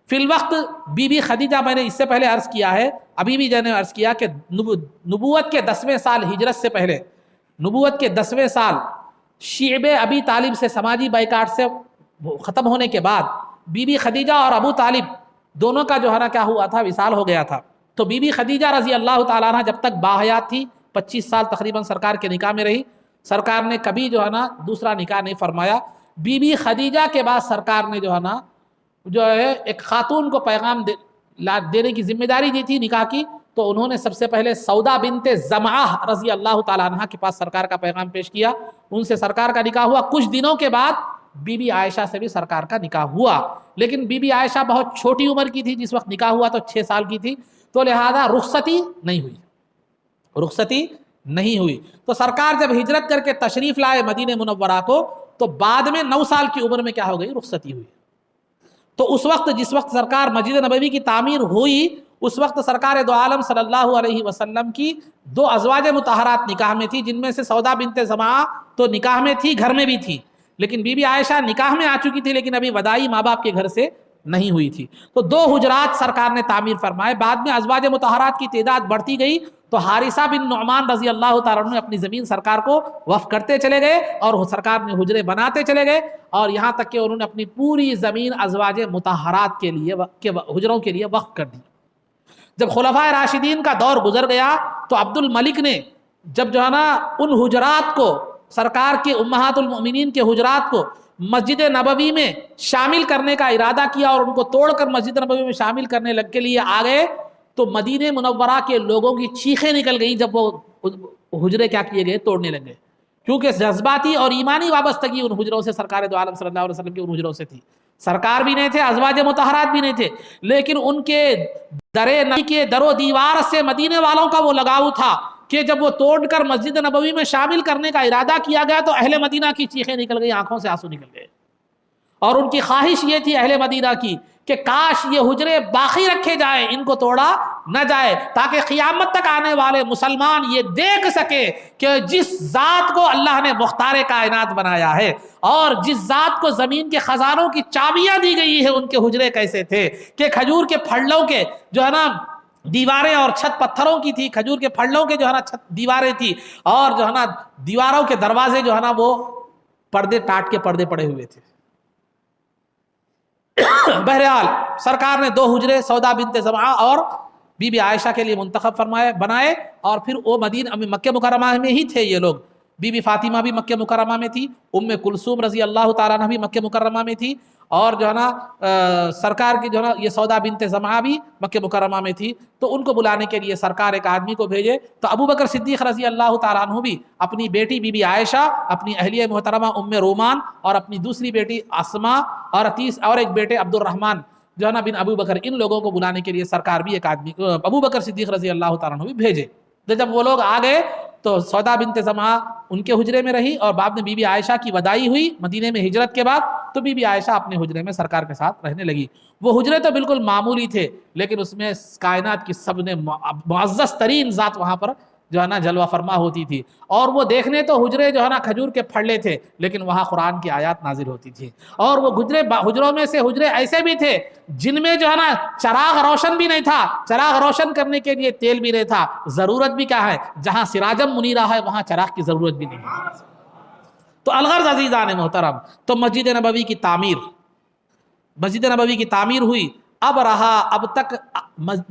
Speaker 1: فی الوقت بی بی خدیجہ، میں نے اس سے پہلے عرض کیا ہے، ابھی بھی جو نے عرض کیا کہ نبوت کے 10ویں سال ہجرت سے پہلے، نبوت کے 10ویں سال شیعب ابی طالب سے سماجی بائیکاٹ سے ختم ہونے کے بعد بی بی خدیجہ اور ابو طالب دونوں کا جو ہے نا کیا ہوا تھا، وصال ہو گیا تھا۔ تو بی بی خدیجہ رضی اللہ تعالیٰ عنہ جب تک باحیات تھی، 25 سال تقریباً سرکار کے نکاح میں رہی، سرکار نے کبھی جو ہے نا دوسرا نکاح نہیں فرمایا۔ بی بی خدیجہ کے بعد سرکار نے جو ہے نا ایک خاتون کو پیغام دینے کی ذمہ داری دی تھی نکاح کی، تو انہوں نے سب سے پہلے سودا بنت زمعہ رضی اللہ تعالیٰ عنہ کے پاس سرکار کا پیغام پیش کیا، ان سے سرکار کا نکاح ہوا۔ کچھ دنوں کے بعد بی بی عائشہ سے بھی سرکار کا نکاح ہوا، لیکن بی بی عائشہ بہت چھوٹی عمر کی تھی، جس وقت نکاح ہوا تو 6 سال کی تھی، تو لہذا رخصتی نہیں ہوئی۔ تو سرکار جب ہجرت کر کے تشریف لائے مدینہ منورہ کو، تو بعد میں 9 سال کی عمر میں کیا ہو گئی، رخصتی ہوئی۔ تو اس وقت جس وقت سرکار مسجد نبوی کی تعمیر ہوئی، اس وقت سرکار دو عالم صلی اللہ علیہ وسلم کی 2 ازواج مطہرات نکاح میں تھی، جن میں سے سودا بنت زمعہ تو نکاح میں تھی، گھر میں بھی تھی، لیکن بی بی عائشہ نکاح میں آ چکی تھی، لیکن ابھی وداعی ماں باپ کے گھر سے نہیں ہوئی تھی۔ تو 2 حجرات سرکار نے تعمیر فرمائے۔ بعد میں ازواج مطہرات کی تعداد بڑھتی گئی، تو حارثہ بن نعمان رضی اللہ تعالیٰ عنہ نے اپنی زمین سرکار کو وقف کرتے چلے گئے، اور سرکار نے حجرے بناتے چلے گئے، اور یہاں تک کہ انہوں نے اپنی پوری زمین ازواج مطہرات کے لیے حجروں کے لیے وقف کر دی۔ جب خلفائے راشدین کا دور گزر گیا، تو عبد الملک نے جب جو ہے نا ان حجرات کو، سرکار کے امہات المؤمنین کے حجرات کو مسجد نبوی میں شامل کرنے کا ارادہ کیا، اور ان کو توڑ کر مسجد نبوی میں شامل کرنے کے لیے آ گئے، تو مدینہ منورہ کے لوگوں کی چیخیں نکل گئی جب وہ حجرے کیا کیے گئے، توڑنے لگے، کیونکہ جذباتی اور ایمانی وابستگی ان حجروں سے سرکار دو عالم صلی اللہ علیہ وسلم کے ان حجروں سے تھی۔ سرکار بھی نہیں تھے، ازواج مطہرات بھی نہیں تھے، لیکن ان کے در و دیوار سے مدینے والوں کا وہ لگاؤ تھا کہ جب وہ توڑ کر مسجد نبوی میں شامل کرنے کا ارادہ کیا گیا، تو اہل مدینہ کی چیخیں نکل گئی، آنکھوں سے آنسو نکل گئے، اور ان کی خواہش یہ تھی اہل مدینہ کی کہ کاش یہ حجرے باقی رکھے جائیں، ان کو توڑا نہ جائے، تاکہ قیامت تک آنے والے مسلمان یہ دیکھ سکے کہ جس ذات کو اللہ نے مختار کائنات بنایا ہے، اور جس ذات کو زمین کے خزانوں کی چابیاں دی گئی ہے، ان کے حجرے کیسے تھے کہ کھجور کے پھڑلوں کے جو ہے نا دیواریں اور چھت پتھروں کی تھی، کھجور کے پھڑلوں کے جو ہے نا چھت دیواریں تھی، اور جو ہے نا دیواروں کے دروازے جو ہے نا وہ پردے ٹاٹ کے پردے پڑے ہوئے تھے۔ بہرحال سرکار نے 2 حجرے سودا بنت زمعہ اور بی بی عائشہ کے لیے منتخب فرمائے، بنائے، اور پھر وہ مکہ مکرمہ میں ہی تھے یہ لوگ، بی بی فاطمہ بھی مکہ مکرمہ میں تھی، ام کلثوم رضی اللہ تعالیٰ عنہ بھی مکہ مکرمہ میں تھی، اور جو ہے نا سرکار کی جو ہے نا یہ سودا بنت زمعہ بھی مکہ مکرمہ میں تھی۔ تو ان کو بلانے کے لیے سرکار ایک آدمی کو بھیجے، تو ابو بکر صدیق رضی اللہ تعالیٰ عنہ بھی اپنی بیٹی بی بی عائشہ، اپنی اہلیہ محترمہ ام رومان، اور اپنی دوسری بیٹی اسماء، اور ایک بیٹے عبد الرحمن جو ہے نا بن ابو بکر، ان لوگوں کو بلانے کے لیے سرکار بھی ایک آدمی ابو بکر صدیق رضی اللہ تعالیٰ عنہ بھی بھیجے۔ تو جب وہ لوگ آ گئے تو سودا بنت زمعہ ان کے حجرے میں رہی، اور بعد میں بی بی عائشہ کی وداعی ہوئی مدینے میں ہجرت کے بعد، تو بی بی عائشہ اپنے حجرے میں سرکار کے ساتھ رہنے لگی۔ وہ حجرے تو بالکل معمولی تھے، لیکن اس میں کائنات کی سب نے معزز ترین ذات وہاں پر جو ہے نا جلوہ فرما ہوتی تھی، اور وہ دیکھنے تو حجرے جو ہے نا کھجور کے پھڑلے تھے، لیکن وہاں قرآن کی آیات نازل ہوتی تھی، اور وہ حجروں میں سے حجرے ایسے بھی تھے جن میں جو ہے نا چراغ روشن بھی نہیں تھا، چراغ روشن کرنے کے لیے تیل بھی نہیں تھا، ضرورت بھی کیا ہے، جہاں سراجم منیرہ ہے وہاں چراغ کی ضرورت بھی نہیں ہے۔ تو الغرض عزیزان محترم، تو مسجد نبوی کی تعمیر ہوئی۔ اب تک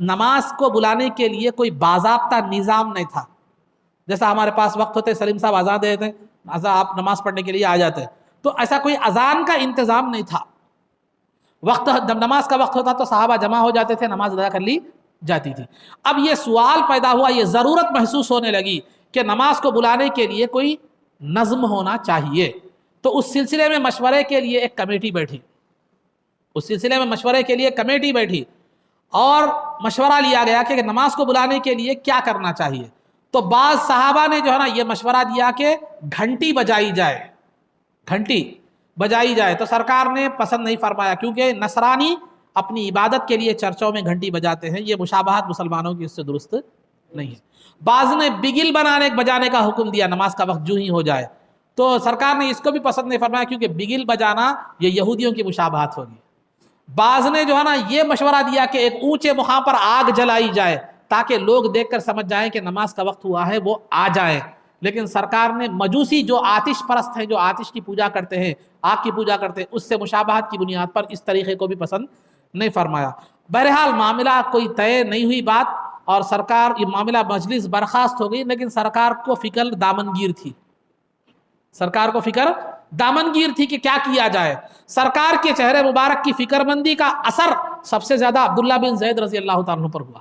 Speaker 1: نماز کو بلانے کے لیے کوئی باضابطہ نظام نہیں تھا۔ جیسا ہمارے پاس وقت ہوتے سلیم صاحب اذان دے دیتے ہیں، آپ نماز پڑھنے کے لیے آ جاتے ہیں، تو ایسا کوئی اذان کا انتظام نہیں تھا۔ جب نماز کا وقت ہوتا تو صحابہ جمع ہو جاتے تھے، نماز ادا کر لی جاتی تھی۔ اب یہ سوال پیدا ہوا، یہ ضرورت محسوس ہونے لگی کہ نماز کو بلانے کے لیے کوئی نظم ہونا چاہیے۔ تو اس سلسلے میں مشورے کے لیے ایک کمیٹی بیٹھی، اور مشورہ لیا گیا کہ نماز کو بلانے کے لیے کیا کرنا چاہیے۔ تو بعض صحابہ نے جو ہے نا یہ مشورہ دیا کہ گھنٹی بجائی جائے، تو سرکار نے پسند نہیں فرمایا، کیونکہ نصرانی اپنی عبادت کے لیے چرچوں میں گھنٹی بجاتے ہیں، یہ مشابہت مسلمانوں کی اس سے درست نہیں ہے۔ بعض نے بگل بجانے کا حکم دیا نماز کا وقت جو ہی ہو جائے، تو سرکار نے اس کو بھی پسند نہیں فرمایا، کیونکہ بگل بجانا یہ یہودیوں کی مشابہت ہوگی۔ بعض نے جو ہے نا یہ مشورہ دیا کہ ایک اونچے مقام پر آگ جلائی جائے تاکہ لوگ دیکھ کر سمجھ جائیں کہ نماز کا وقت ہوا ہے، وہ آ جائیں۔ لیکن سرکار نے مجوسی جو آتش پرست ہیں، جو آتش کی پوجا کرتے ہیں، آگ کی پوجا کرتے ہیں، اس سے مشابہت کی بنیاد پر اس طریقے کو بھی پسند نہیں فرمایا۔ بہرحال معاملہ کوئی طے نہیں ہوئی بات، اور سرکار یہ معاملہ مجلس برخاست ہو گئی، لیکن سرکار کو فکر دامنگیر تھی کہ کیا کیا جائے۔ سرکار کے چہرے مبارک کی فکر مندی کا اثر سب سے زیادہ عبداللہ بن زید رضی اللہ تعالیٰ عنہ پر ہوا۔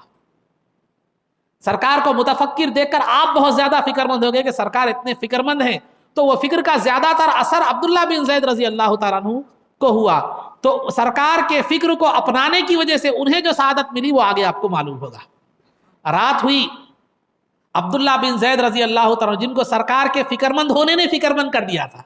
Speaker 1: سرکار کو متفکر دیکھ کر آپ بہت زیادہ فکر مند ہو گئے کہ سرکار اتنے فکر مند ہیں، تو وہ فکر کا زیادہ تر اثر عبداللہ بن زید رضی اللہ تعالیٰ عنہ کو ہوا۔ تو سرکار کے فکر کو اپنانے کی وجہ سے انہیں جو سعادت ملی وہ آگے آپ کو معلوم ہوگا۔ رات ہوئی، عبداللہ بن زید رضی اللہ تعالیٰ عنہ، جن کو سرکار کے فکر مند ہونے نے فکر مند کر دیا تھا،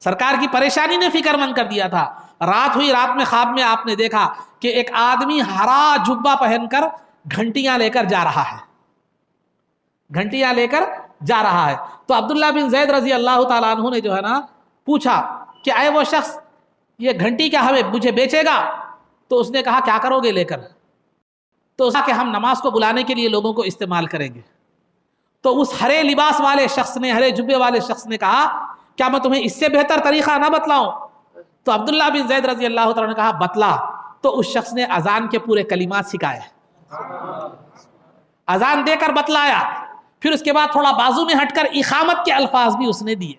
Speaker 1: سرکار کی پریشانی نے فکر مند کر دیا تھا، رات ہوئی، رات میں خواب میں آپ نے دیکھا کہ ایک آدمی ہرا جبہ پہن کر گھنٹیاں لے کر جا رہا ہے۔ تو عبداللہ بن زید رضی اللہ تعالیٰ عنہ نے جو ہے نا پوچھا کہ اے وہ شخص، یہ گھنٹی کیا مجھے بیچے گا؟ تو اس نے کہا کیا کرو گے لے کر؟ تو اس نے کہا کہ ہم نماز کو بلانے کے لیے لوگوں کو استعمال کریں گے۔ تو اس ہرے لباس والے شخص نے، ہرے جبے والے شخص نے کہا کیا میں تمہیں اس سے بہتر طریقہ نہ بتلاؤں؟ تو عبداللہ بن زید رضی اللہ تعالیٰ نے کہا بتلا۔ تو اس شخص نے اذان کے پورے کلمات سکھائے، اذان دے کر بتلایا، پھر اس کے بعد تھوڑا بازو میں ہٹ کر اقامت کے الفاظ بھی اس نے دیے۔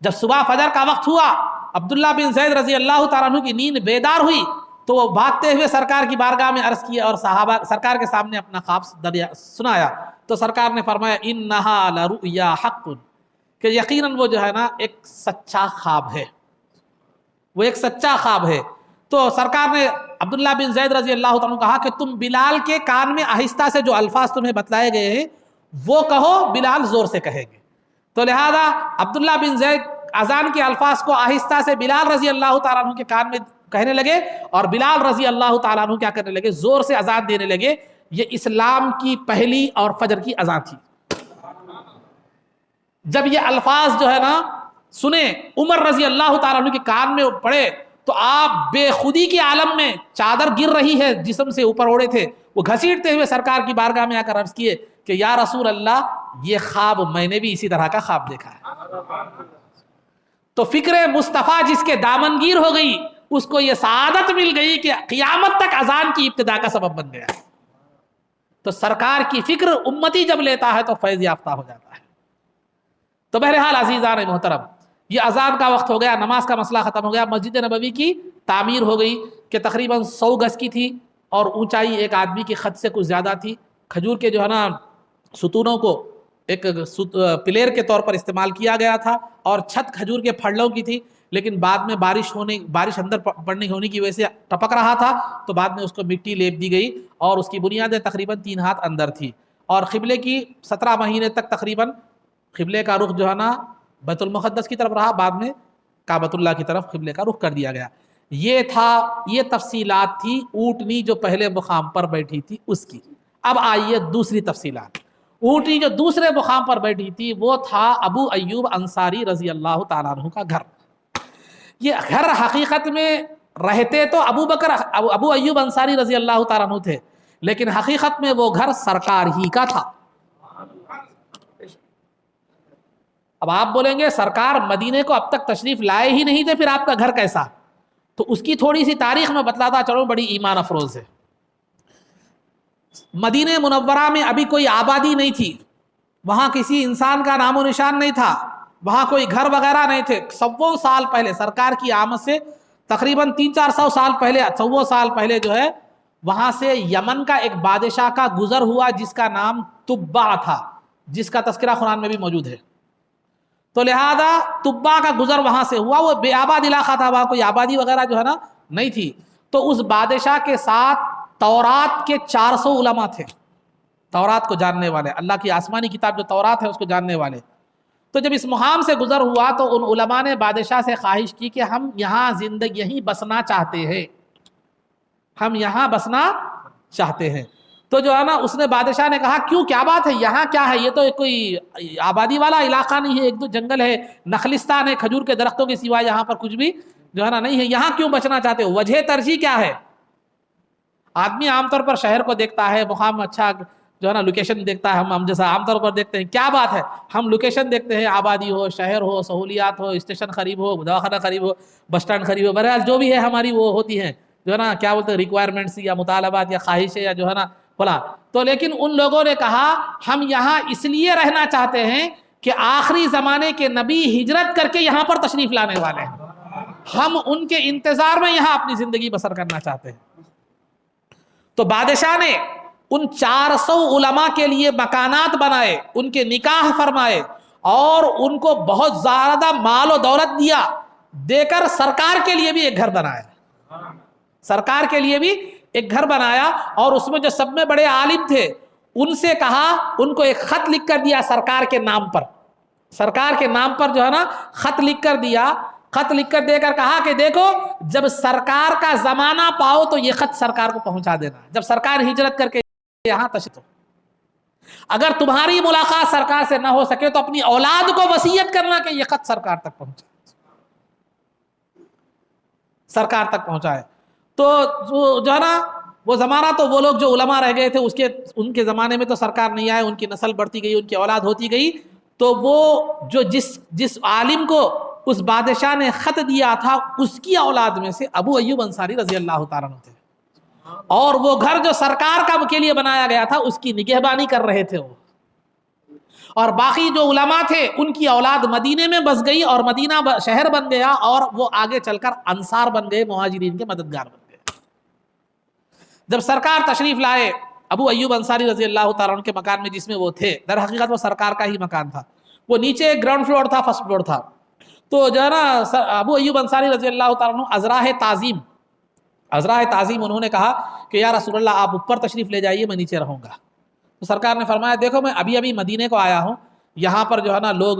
Speaker 1: جب صبح فجر کا وقت ہوا، عبداللہ بن زید رضی اللہ تعالیٰ عنہ کی نیند بیدار ہوئی، تو وہ بھاگتے ہوئے سرکار کی بارگاہ میں عرض کیا اور صحابہ سرکار کے سامنے اپنا خواب سنایا۔ تو سرکار نے فرمایا انہا لرؤیا حق، کہ یقیناً وہ جو ہے نا ایک سچا خواب ہے، تو سرکار نے عبداللہ بن زید رضی اللہ تعالیٰ عنہ کہا کہ تم بلال کے کان میں آہستہ سے جو الفاظ تمہیں بتلائے گئے ہیں وہ کہو، بلال زور سے کہیں گے۔ تو لہذا عبداللہ بن زید اذان کے الفاظ کو آہستہ سے بلال رضی اللہ تعالیٰ عنہ کے کان میں کہنے لگے، اور بلال رضی اللہ تعالیٰ عنہ کیا کرنے لگے، زور سے اذان دینے لگے۔ یہ اسلام کی پہلی اور فجر کی اذان تھی۔ جب یہ الفاظ جو ہے نا سنے، عمر رضی اللہ تعالیٰ عنہ کے کان میں پڑے، تو آپ بے خودی کے عالم میں، چادر گر رہی ہے جسم سے، اوپر اوڑے تھے، وہ گھسیٹتے ہوئے سرکار کی بارگاہ میں آ کر عرض کیے کہ یا رسول اللہ، یہ خواب میں نے بھی اسی طرح کا خواب دیکھا ہے۔ تو فکر مصطفیٰ جس کے دامنگیر ہو گئی، اس کو یہ سعادت مل گئی کہ قیامت تک اذان کی ابتدا کا سبب بن گیا۔ تو سرکار کی فکر امتی جب لیتا ہے تو فیض یافتہ ہو جاتا ہے۔ تو بہرحال عزیزان محترم، یہ اذان کا وقت ہو گیا، نماز کا مسئلہ ختم ہو گیا، مسجد نبوی کی تعمیر ہو گئی کہ تقریباً 100 گز کی تھی اور اونچائی ایک آدمی کی خط سے کچھ زیادہ تھی. کھجور کے جو ہے نا ستونوں کو ایک پلیئر کے طور پر استعمال کیا گیا تھا اور چھت کھجور کے پھڑلوں کی تھی، لیکن بعد میں بارش اندر پڑنے ہونے کی وجہ سے ٹپک رہا تھا تو بعد میں اس کو مٹی لیپ دی گئی اور اس کی بنیادیں تقریباً 3 ہاتھ اندر تھی. اور قبلے کی 17 مہینے تک تقریباً قبلے کا رخ جو ہے نا بیت المقدس کی طرف رہا، بعد میں کعبۃ اللہ کی طرف قبلے کا رخ کر دیا گیا. یہ تفصیلات تھی اونٹنی جو پہلے مقام پر بیٹھی تھی اس کی. اب آئیے دوسری تفصیلات. اونٹنی جو دوسرے مقام پر بیٹھی تھی وہ تھا ابو ایوب انصاری رضی اللہ تعالیٰ عنہ کا گھر. یہ گھر حقیقت میں رہتے تو ابو ایوب انصاری رضی اللہ تعالیٰ عنہ تھے، لیکن حقیقت میں وہ گھر سرکار ہی کا تھا. اب آپ بولیں گے سرکار مدینے کو اب تک تشریف لائے ہی نہیں تھے، پھر آپ کا گھر کیسا؟ تو اس کی تھوڑی سی تاریخ میں بتلاتا چلوں، بڑی ایمان افروز ہے. مدینہ منورہ میں ابھی کوئی آبادی نہیں تھی، وہاں کسی انسان کا نام و نشان نہیں تھا، وہاں کوئی گھر وغیرہ نہیں تھے. 100 سال پہلے سرکار کی آمد سے تقریباً 300-400 سال پہلے 100 سال پہلے جو ہے وہاں سے یمن کا ایک بادشاہ کا گزر ہوا جس کا نام تبع تھا، جس کا تذکرہ قرآن میں بھی موجود ہے. تو لہذا تبع کا گزر وہاں سے ہوا، وہ بے آباد علاقہ تھا، وہاں کوئی آبادی وغیرہ جو ہے نا نہیں تھی. تو اس بادشاہ کے ساتھ تورات کے 400 علماء تھے، تورات کو جاننے والے، اللہ کی آسمانی کتاب جو تورات ہے اس کو جاننے والے. تو جب اس مقام سے گزر ہوا تو ان علماء نے بادشاہ سے خواہش کی کہ ہم یہاں زندگی یہیں بسنا چاہتے ہیں، ہم یہاں بسنا چاہتے ہیں. تو جو ہے نا اس نے بادشاہ نے کہا کیوں، کیا بات ہے، یہاں کیا ہے، یہ تو کوئی آبادی والا علاقہ نہیں ہے، ایک دو جنگل ہے، نخلستان ہے، کھجور کے درختوں کے سوا یہاں پر کچھ بھی جو ہے نا نہیں ہے، یہاں کیوں بچنا چاہتے ہو، وجہ ترجیح کیا ہے؟ آدمی عام طور پر شہر کو دیکھتا ہے، مقام اچھا جو ہے نا لوکیشن دیکھتا ہے، ہم جیسا عام طور پر دیکھتے ہیں، کیا بات ہے، ہم لوکیشن دیکھتے ہیں، آبادی ہو، شہر ہو، سہولیات ہو، اسٹیشن قریب ہو، دواخانہ قریب ہو، بس اسٹینڈ قریب ہو، بہرحال جو بھی ہے ہماری وہ ہوتی ہیں جو ہے نا کیا بولتے ہیں ریکوائرمنٹس یا مطالبات یا خواہشیں یا جو ہے نا بولا. تو لیکن ان لوگوں نے کہا ہم یہاں اس لیے رہنا چاہتے ہیں کہ آخری زمانے کے نبی ہجرت کر کے یہاں پر تشریف لانے والے ہیں، ہم ان کے انتظار میں یہاں اپنی زندگی بسر کرنا چاہتے ہیں. تو بادشاہ نے ان 400 علماء کے لیے مکانات بنائے، ان کے نکاح فرمائے اور ان کو بہت زیادہ مال و دولت دے کر سرکار کے لیے بھی ایک گھر بنایا، سرکار کے لیے بھی ایک گھر بنایا. اور اس میں جو سب میں بڑے عالم تھے ان سے کہا، ان کو ایک خط لکھ کر دیا سرکار کے نام پر، سرکار کے نام پر جو ہے نا خط لکھ کر دیا، خط لکھ کر دے کر کہا کہ دیکھو جب سرکار کا زمانہ پاؤ تو یہ خط سرکار کو پہنچا دینا، جب سرکار ہجرت کر کے یہاں تشریف، اگر تمہاری ملاقات سرکار سے نہ ہو سکے تو اپنی اولاد کو وصیت کرنا کہ یہ خط سرکار تک پہنچائے، سرکار تک پہنچائے. تو جو ہے نا وہ زمانہ تو وہ لوگ جو علماء رہ گئے تھے ان کے زمانے میں تو سرکار نہیں آئے، ان کی نسل بڑھتی گئی، ان کی اولاد ہوتی گئی. تو وہ جو جس عالم کو اس بادشاہ نے خط دیا تھا اس کی اولاد میں سے ابو ایوب انصاری رضی اللہ تعالیٰ عنہ تھے، اور وہ گھر جو سرکار کا کے لیے بنایا گیا تھا اس کی نگہبانی کر رہے تھے وہ. اور باقی جو علماء تھے ان کی اولاد مدینے میں بس گئی اور مدینہ شہر بن گیا اور وہ آگے چل کر انصار بن گئے، مہاجرین کے مددگار بن گئے. جب سرکار تشریف لائے ابو ایوب انصاری رضی اللہ تعالیٰ عنہ کے مکان میں جس میں وہ تھے، در حقیقت وہ سرکار کا ہی مکان تھا، وہ نیچے گراؤنڈ فلور تھا، فرسٹ فلور تھا. تو جو ہے نا ابو ایوب انصاری رضی اللہ تعالیٰ عنہ عذراہ تعظیم انہوں نے کہا کہ یا رسول اللہ آپ اوپر تشریف لے جائیے، میں نیچے رہوں گا. تو سرکار نے فرمایا دیکھو میں ابھی مدینے کو آیا ہوں، یہاں پر جو ہے نا لوگ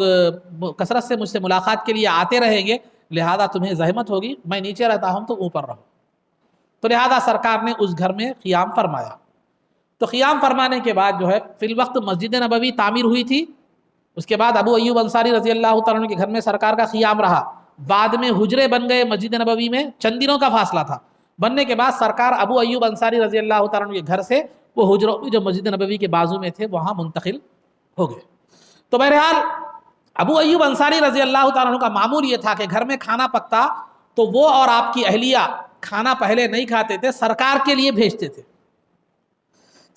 Speaker 1: کثرت سے مجھ سے ملاقات کے لیے آتے رہیں گے، لہذا تمہیں زحمت ہوگی، میں نیچے رہتا ہوں تو اوپر رہو. تو لہذا سرکار نے اس گھر میں قیام فرمایا. تو قیام فرمانے کے بعد جو ہے فی الوقت مسجد نبوی تعمیر ہوئی تھی، اس کے بعد ابو ایوب انصاری رضی اللہ تعالیٰ عنہ کے گھر میں سرکار کا قیام رہا. بعد میں حجرے بن گئے مسجد نبوی میں، چند دنوں کا فاصلہ تھا. بننے کے بعد سرکار ابو ایوب انصاری رضی اللہ تعالیٰ عنہ کے گھر سے وہ حجروں جو مسجد نبوی کے بازو میں تھے وہاں منتقل ہو گئے. تو بہرحال ابو ایوب انصاری رضی اللہ تعالیٰ عنہ کا معمول یہ تھا کہ گھر میں کھانا پکتا تو وہ اور آپ کی اہلیہ کھانا پہلے نہیں کھاتے تھے، سرکار کے لیے بھیجتے تھے.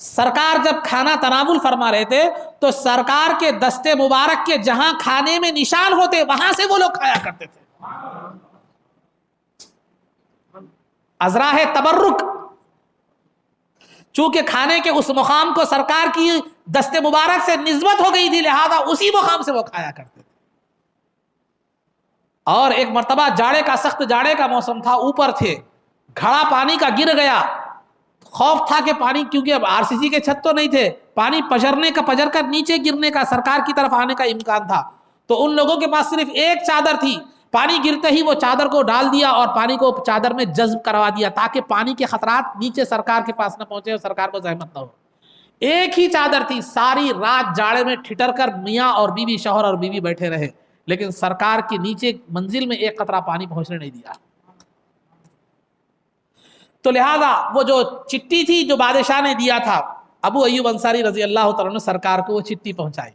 Speaker 1: سرکار جب کھانا تناول فرما رہے تھے تو سرکار کے دستے مبارک کے جہاں کھانے میں نشان ہوتے وہاں سے وہ لوگ کھایا کرتے تھے. ازراہ تبرک، چونکہ کھانے کے اس مقام کو سرکار کی دستے مبارک سے نسبت ہو گئی تھی، لہذا اسی مقام سے وہ کھایا کرتے تھے. اور ایک مرتبہ جاڑے کا، سخت جاڑے کا موسم تھا، اوپر تھے، گھڑا پانی کا گر گیا، خوف تھا کہ پانی، کیونکہ اب RCC کے چھت تو نہیں تھے، پانی پجر کر نیچے گرنے کا، سرکار کی طرف آنے کا امکان تھا. تو ان لوگوں کے پاس صرف ایک چادر تھی، پانی گرتے ہی وہ چادر کو ڈال دیا اور پانی کو چادر میں جذب کروا دیا تاکہ پانی کے خطرات نیچے سرکار کے پاس نہ پہنچے اور سرکار کو زحمت نہ ہو. ایک ہی چادر تھی، ساری رات جاڑے میں ٹھٹر کر میاں اور بیوی، شوہر اور بیوی بیٹھے رہے، لیکن سرکار کی نیچے منزل میں ایک قطرہ پانی پہنچنے نہیں دیا. تو لہذا وہ جو چٹھی تھی جو بادشاہ نے دیا تھا، ابو ایوب انصاری رضی اللہ تعالیٰ عنہ سرکار کو وہ چٹھی پہنچائی.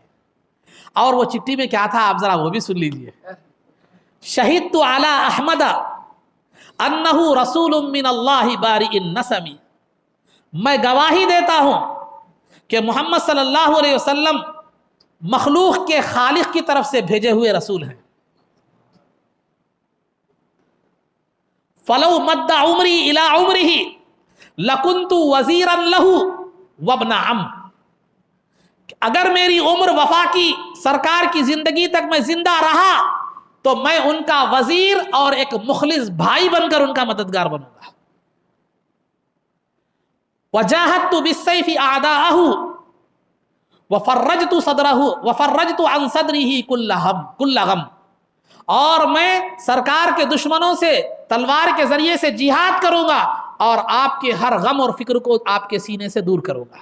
Speaker 1: اور وہ چٹھی میں کیا تھا آپ ذرا وہ بھی سن لیجئے. شہدت علی احمد انہ رسول من اللہ بارئ النسم، میں گواہی دیتا ہوں کہ محمد صلی اللہ علیہ وسلم مخلوق کے خالق کی طرف سے بھیجے ہوئے رسول ہیں. فلو مد عمری الی عمرہ لکنت وزیرا لہ وابن عم، اگر میری عمر وفا کی، سرکار کی زندگی تک میں زندہ رہا تو میں ان کا وزیر اور ایک مخلص بھائی بن کر ان کا مددگار بنوں گا. وجاہدت بالسیف اعداءہ وفرجت صدرہ وفرجت عن صدرہ کل غم، اور میں سرکار کے دشمنوں سے تلوار کے ذریعے سے جہاد کروں گا اور آپ کے ہر غم اور فکر کو آپ کے سینے سے دور کروں گا.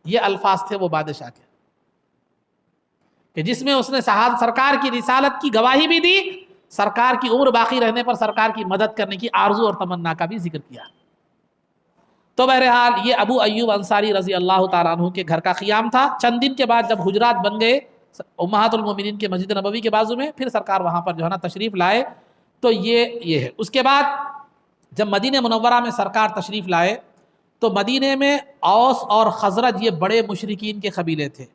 Speaker 1: یہ الفاظ تھے وہ بادشاہ کے، کہ جس میں اس نے سرکار کی رسالت کی گواہی بھی دی، سرکار کی عمر باقی رہنے پر سرکار کی مدد کرنے کی آرزو اور تمنا کا بھی ذکر کیا. تو بہرحال یہ ابو ایوب انصاری رضی اللہ تعالیٰ عنہ کے گھر کا قیام تھا. چند دن کے بعد جب حجرات بن گئے امہات المومنین کے مسجد نبوی کے بازو میں، پھر سرکار وہاں پر جو ہے نا تشریف لائے. تو یہ ہے. اس کے بعد جب مدینہ منورہ میں سرکار تشریف لائے تو مدینہ میں اوس اور خزرج یہ بڑے مشرکین کے قبیلے تھے،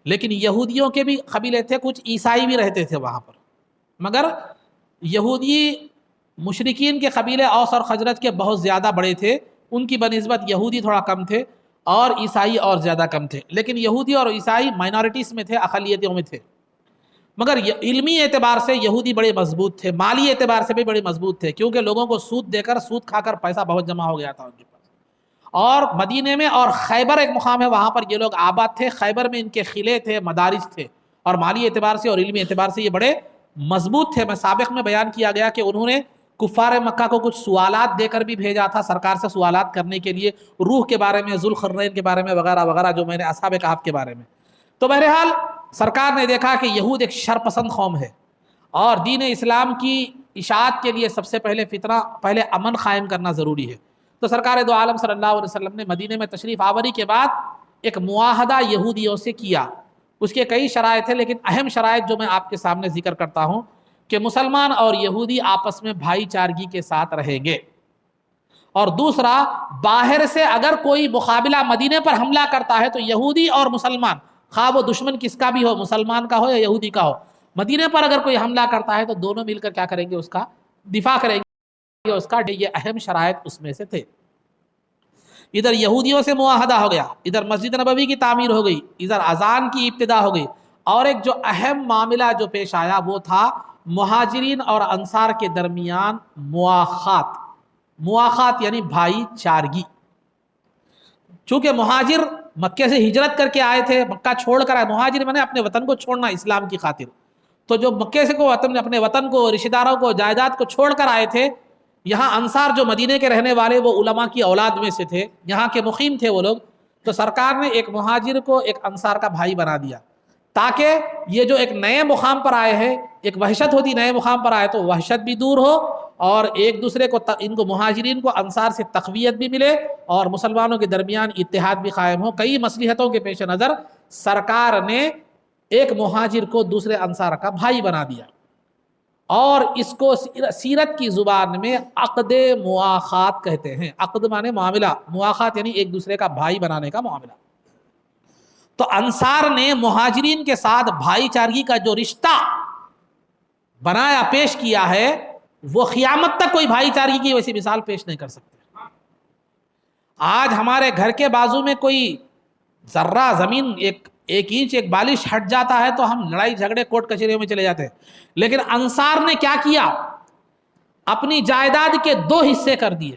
Speaker 1: لیکن یہودیوں کے بھی قبیلے تھے، کچھ عیسائی بھی رہتے تھے وہاں پر. مگر یہودی مشرکین کے قبیلے اوس اور خزرج کے بہت زیادہ بڑے تھے، ان کی بنسبت یہودی تھوڑا کم تھے اور عیسائی اور زیادہ کم تھے. لیکن یہودی اور عیسائی مائنارٹیز میں تھے، اقلیتوں میں تھے. مگر علمی اعتبار سے یہودی بڑے مضبوط تھے، مالی اعتبار سے بھی بڑے مضبوط تھے، کیونکہ لوگوں کو سود دے کر، سود کھا کر پیسہ بہت جمع ہو گیا تھا ان کے پاس. اور مدینے میں اور خیبر ایک مقام ہے، وہاں پر یہ لوگ آباد تھے. خیبر میں ان کے قلعے تھے، مدارس تھے، اور مالی اعتبار سے اور علمی اعتبار سے یہ بڑے مضبوط تھے. میں سابق میں بیان کیا گیا کہ انہوں نے کفار مکہ کو کچھ سوالات دے کر بھی بھیجا تھا سرکار سے، سوالات کرنے کے لیے، روح کے بارے میں، ذوالقرنین کے بارے میں، وغیرہ وغیرہ، جو میں نے اصحاب کہف کے بارے میں. تو بہرحال سرکار نے دیکھا کہ یہود ایک شرپسند قوم ہے اور دین اسلام کی اشاعت کے لیے سب سے پہلے امن قائم کرنا ضروری ہے. تو سرکار دو عالم صلی اللہ علیہ وسلم نے مدینے میں تشریف آوری کے بعد ایک معاہدہ یہودیوں سے کیا. اس کے کئی شرائط ہیں، لیکن اہم شرائط جو میں آپ کے سامنے ذکر کرتا ہوں کہ مسلمان اور یہودی آپس میں بھائی چارگی کے ساتھ رہیں گے. اور دوسرا، باہر سے اگر کوئی مقابلہ مدینے پر حملہ کرتا ہے تو یہودی اور مسلمان، خواہ وہ دشمن کس کا بھی ہو، مسلمان کا ہو یا یہودی کا ہو، مدینے پر اگر کوئی حملہ کرتا ہے تو دونوں مل کر کیا کریں گے؟ اس کا دفاع کریں گے. اس کا یہ اہم شرائط اس میں سے تھے. ادھر یہودیوں سے معاہدہ ہو گیا، ادھر مسجد نبوی کی تعمیر ہو گئی، ادھر اذان کی ابتدا ہو گئی. اور ایک جو اہم معاملہ جو پیش آیا وہ تھا مہاجرین اور انصار کے درمیان مواخات یعنی بھائی چارگی. چونکہ مہاجر مکے سے ہجرت کر کے آئے تھے، مکہ چھوڑ کر آئے. مہاجر میں نے اپنے وطن کو چھوڑنا اسلام کی خاطر. تو جو مکے سے اپنے وطن کو، رشتہ داروں کو، جائیداد کو چھوڑ کر آئے تھے، یہاں انصار جو مدینے کے رہنے والے وہ علماء کی اولاد میں سے تھے، یہاں کے مقیم تھے وہ لوگ. تو سرکار نے ایک مہاجر کو ایک انصار کا بھائی بنا دیا تاکہ یہ جو ایک نئے مقام پر آئے ہیں، ایک وحشت ہوتی نئے مقام پر آئے تو وحشت بھی دور ہو اور ایک دوسرے کو، ان کو مہاجرین کو انصار سے تقویت بھی ملے اور مسلمانوں کے درمیان اتحاد بھی قائم ہو. کئی مصلحتوں کے پیش نظر سرکار نے ایک مہاجر کو دوسرے انصار کا بھائی بنا دیا. اور اس کو سیرت کی زبان میں عقد مواخات کہتے ہیں۔ عقد مانے معاملہ، مواخات یعنی ایک دوسرے کا بھائی بنانے کا معاملہ۔ تو انصار نے مہاجرین کے ساتھ بھائی چارگی کا جو رشتہ بنایا، پیش کیا ہے، وہ قیامت تک کوئی بھائی چارگی کی ویسی مثال پیش نہیں کر سکتے۔ آج ہمارے گھر کے بازو میں کوئی ذرہ زمین ایک انچ ایک بالش ہٹ جاتا ہے تو ہم لڑائی جھگڑے کوٹ کچہریوں میں چلے جاتے ہیں، لیکن انصار نے کیا کیا؟ اپنی جائیداد کے 2 حصے کر دیے،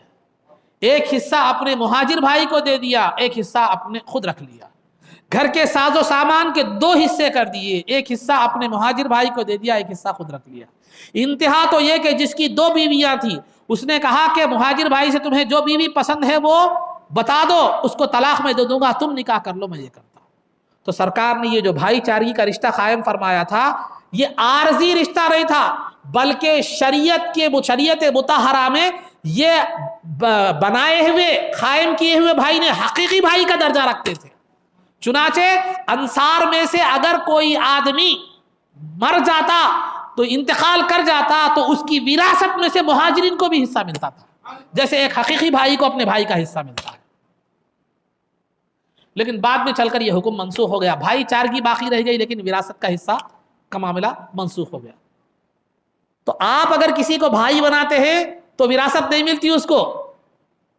Speaker 1: ایک حصہ اپنے مہاجر بھائی کو دے دیا، ایک حصہ اپنے خود رکھ لیا۔ گھر کے ساز و سامان کے 2 حصے کر دیے، ایک حصہ اپنے مہاجر بھائی کو دے دیا، ایک حصہ خود رکھ لیا۔ انتہا تو یہ کہ جس کی 2 بیویاں تھیں، اس نے کہا کہ مہاجر بھائی سے تمہیں جو بیوی پسند ہے وہ بتا دو، اس کو طلاق میں دے دوں گا، تم نکاح کر لو، میں یہ کرتا ہوں۔ تو سرکار نے یہ جو بھائی چارگی کا رشتہ قائم فرمایا تھا، یہ عارضی رشتہ نہیں تھا، بلکہ شریعت مطہرہ میں یہ بنائے ہوئے قائم کیے ہوئے بھائی نے حقیقی بھائی کا درجہ رکھتے تھے۔ چنانچہ انصار میں سے اگر کوئی آدمی مر جاتا تو انتقال کر جاتا تو اس کی وراثت میں سے مہاجرین کو بھی حصہ ملتا تھا، جیسے ایک حقیقی بھائی کو اپنے بھائی کا حصہ ملتا ہے۔ لیکن بعد میں چل کر یہ حکم منسوخ ہو گیا، بھائی چارگی باقی رہ گئی لیکن وراثت کا حصہ کا معاملہ منسوخ ہو گیا۔ تو آپ اگر کسی کو بھائی بناتے ہیں تو وراثت نہیں ملتی اس کو،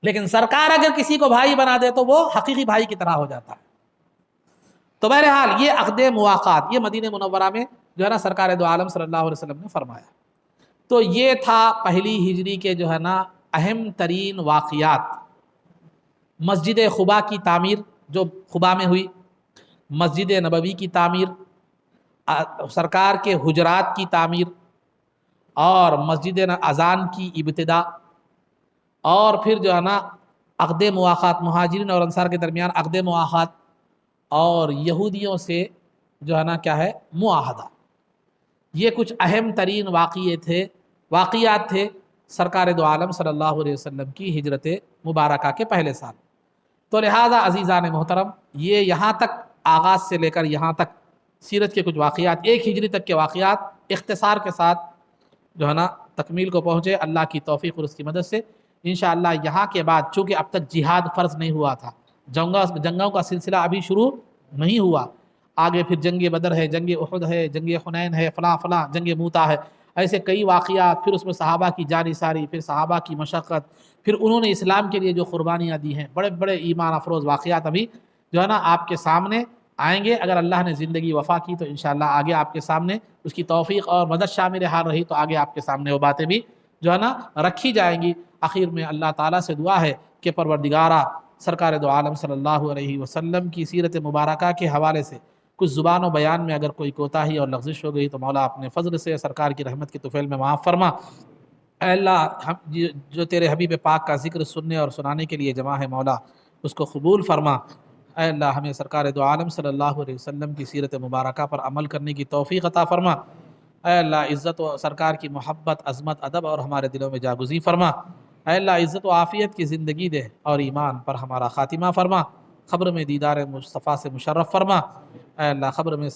Speaker 1: لیکن سرکار اگر کسی کو بھائی بنا دے تو وہ حقیقی بھائی کی طرح ہو جاتا ہے۔ تو بہرحال یہ عقد مواخات یہ مدینہ منورہ میں جو ہے نا سرکار دو عالم صلی اللہ علیہ وسلم نے فرمایا۔ تو یہ تھا پہلی ہجری کے جو ہے نا اہم ترین واقعات۔ مسجد قباء کی تعمیر جو قباء میں ہوئی، مسجد نبوی کی تعمیر، سرکار کے حجرات کی تعمیر، اور مسجد اذان کی ابتدا، اور پھر جو ہے نا عقد مواخات، مہاجرین اور انصار کے درمیان عقد مواخات، اور یہودیوں سے جو ہے نا کیا ہے معاہدہ۔ یہ کچھ اہم ترین واقعات تھے سرکار دو عالم صلی اللہ علیہ وسلم کی ہجرت مبارکہ کے پہلے سال۔ تو لہٰذا عزیزان محترم، یہ یہاں تک آغاز سے لے کر یہاں تک سیرت کے کچھ واقعات، 1 ہجری تک کے واقعات اختصار کے ساتھ جو ہے نا تکمیل کو پہنچے اللہ کی توفیق اور اس کی مدد سے۔ انشاءاللہ یہاں کے بعد چونکہ اب تک جہاد فرض نہیں ہوا تھا، جنگوں کا سلسلہ ابھی شروع نہیں ہوا، آگے پھر جنگ بدر ہے، جنگ احد ہے، جنگ حنین ہے، فلاں جنگ موتا ہے، ایسے کئی واقعات، پھر اس میں صحابہ کی جانثاری، پھر صحابہ کی مشقت، پھر انہوں نے اسلام کے لیے جو قربانیاں دی ہیں، بڑے بڑے ایمان افروز واقعات ابھی جو ہے نا آپ کے سامنے آئیں گے۔ اگر اللہ نے زندگی وفا کی تو انشاءاللہ آگے آپ کے سامنے اس کی توفیق اور مدد شامل حال رہی تو آگے آپ کے سامنے وہ باتیں بھی جو ہے نا رکھی جائیں گی۔ آخر میں اللہ تعالیٰ سے دعا ہے کہ پروردگارہ سرکار دو عالم صلی اللہ علیہ وسلم کی سیرت مبارکہ کے حوالے سے کچھ زبان و بیان میں اگر کوئی کوتاہی اور لغزش ہو گئی تو مولا اپنے فضل سے سرکار کی رحمت کے طفیل میں معاف فرما۔ اے اللہ، جو تیرے حبیب پاک کا ذکر سننے اور سنانے کے لیے جمع ہے مولا اس کو قبول فرما۔ اے اللہ، ہمیں سرکار دو عالم صلی اللہ علیہ وسلم کی سیرت مبارکہ پر عمل کرنے کی توفیق عطا فرما۔ اے اللہ، عزت و سرکار کی محبت، عظمت، ادب اور ہمارے دلوں میں جاگزی فرما۔ اے اللہ، عزت و عافیت کی زندگی دے اور ایمان پر ہمارا خاتمہ فرما۔ قبر میں دیدار مصطفیٰ سے مشرف فرما۔ اے اللہ، قبر میں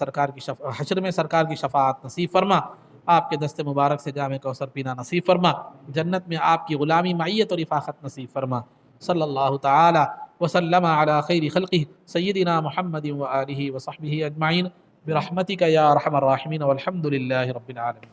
Speaker 1: حشر میں سرکار کی شفاعت نصیب فرما۔ آپ کے دست مبارک سے جام کوثر پینا نصیب فرما۔ جنت میں آپ کی غلامی، معیت اور رفاقت نصیب فرما۔ صلی اللہ تعالی وسلم علی خیر خلقہ سیدنا محمد و آلہ و صحبہ اجمعین برحمتک یا ارحم الراحمین والحمد للہ رب العالمین۔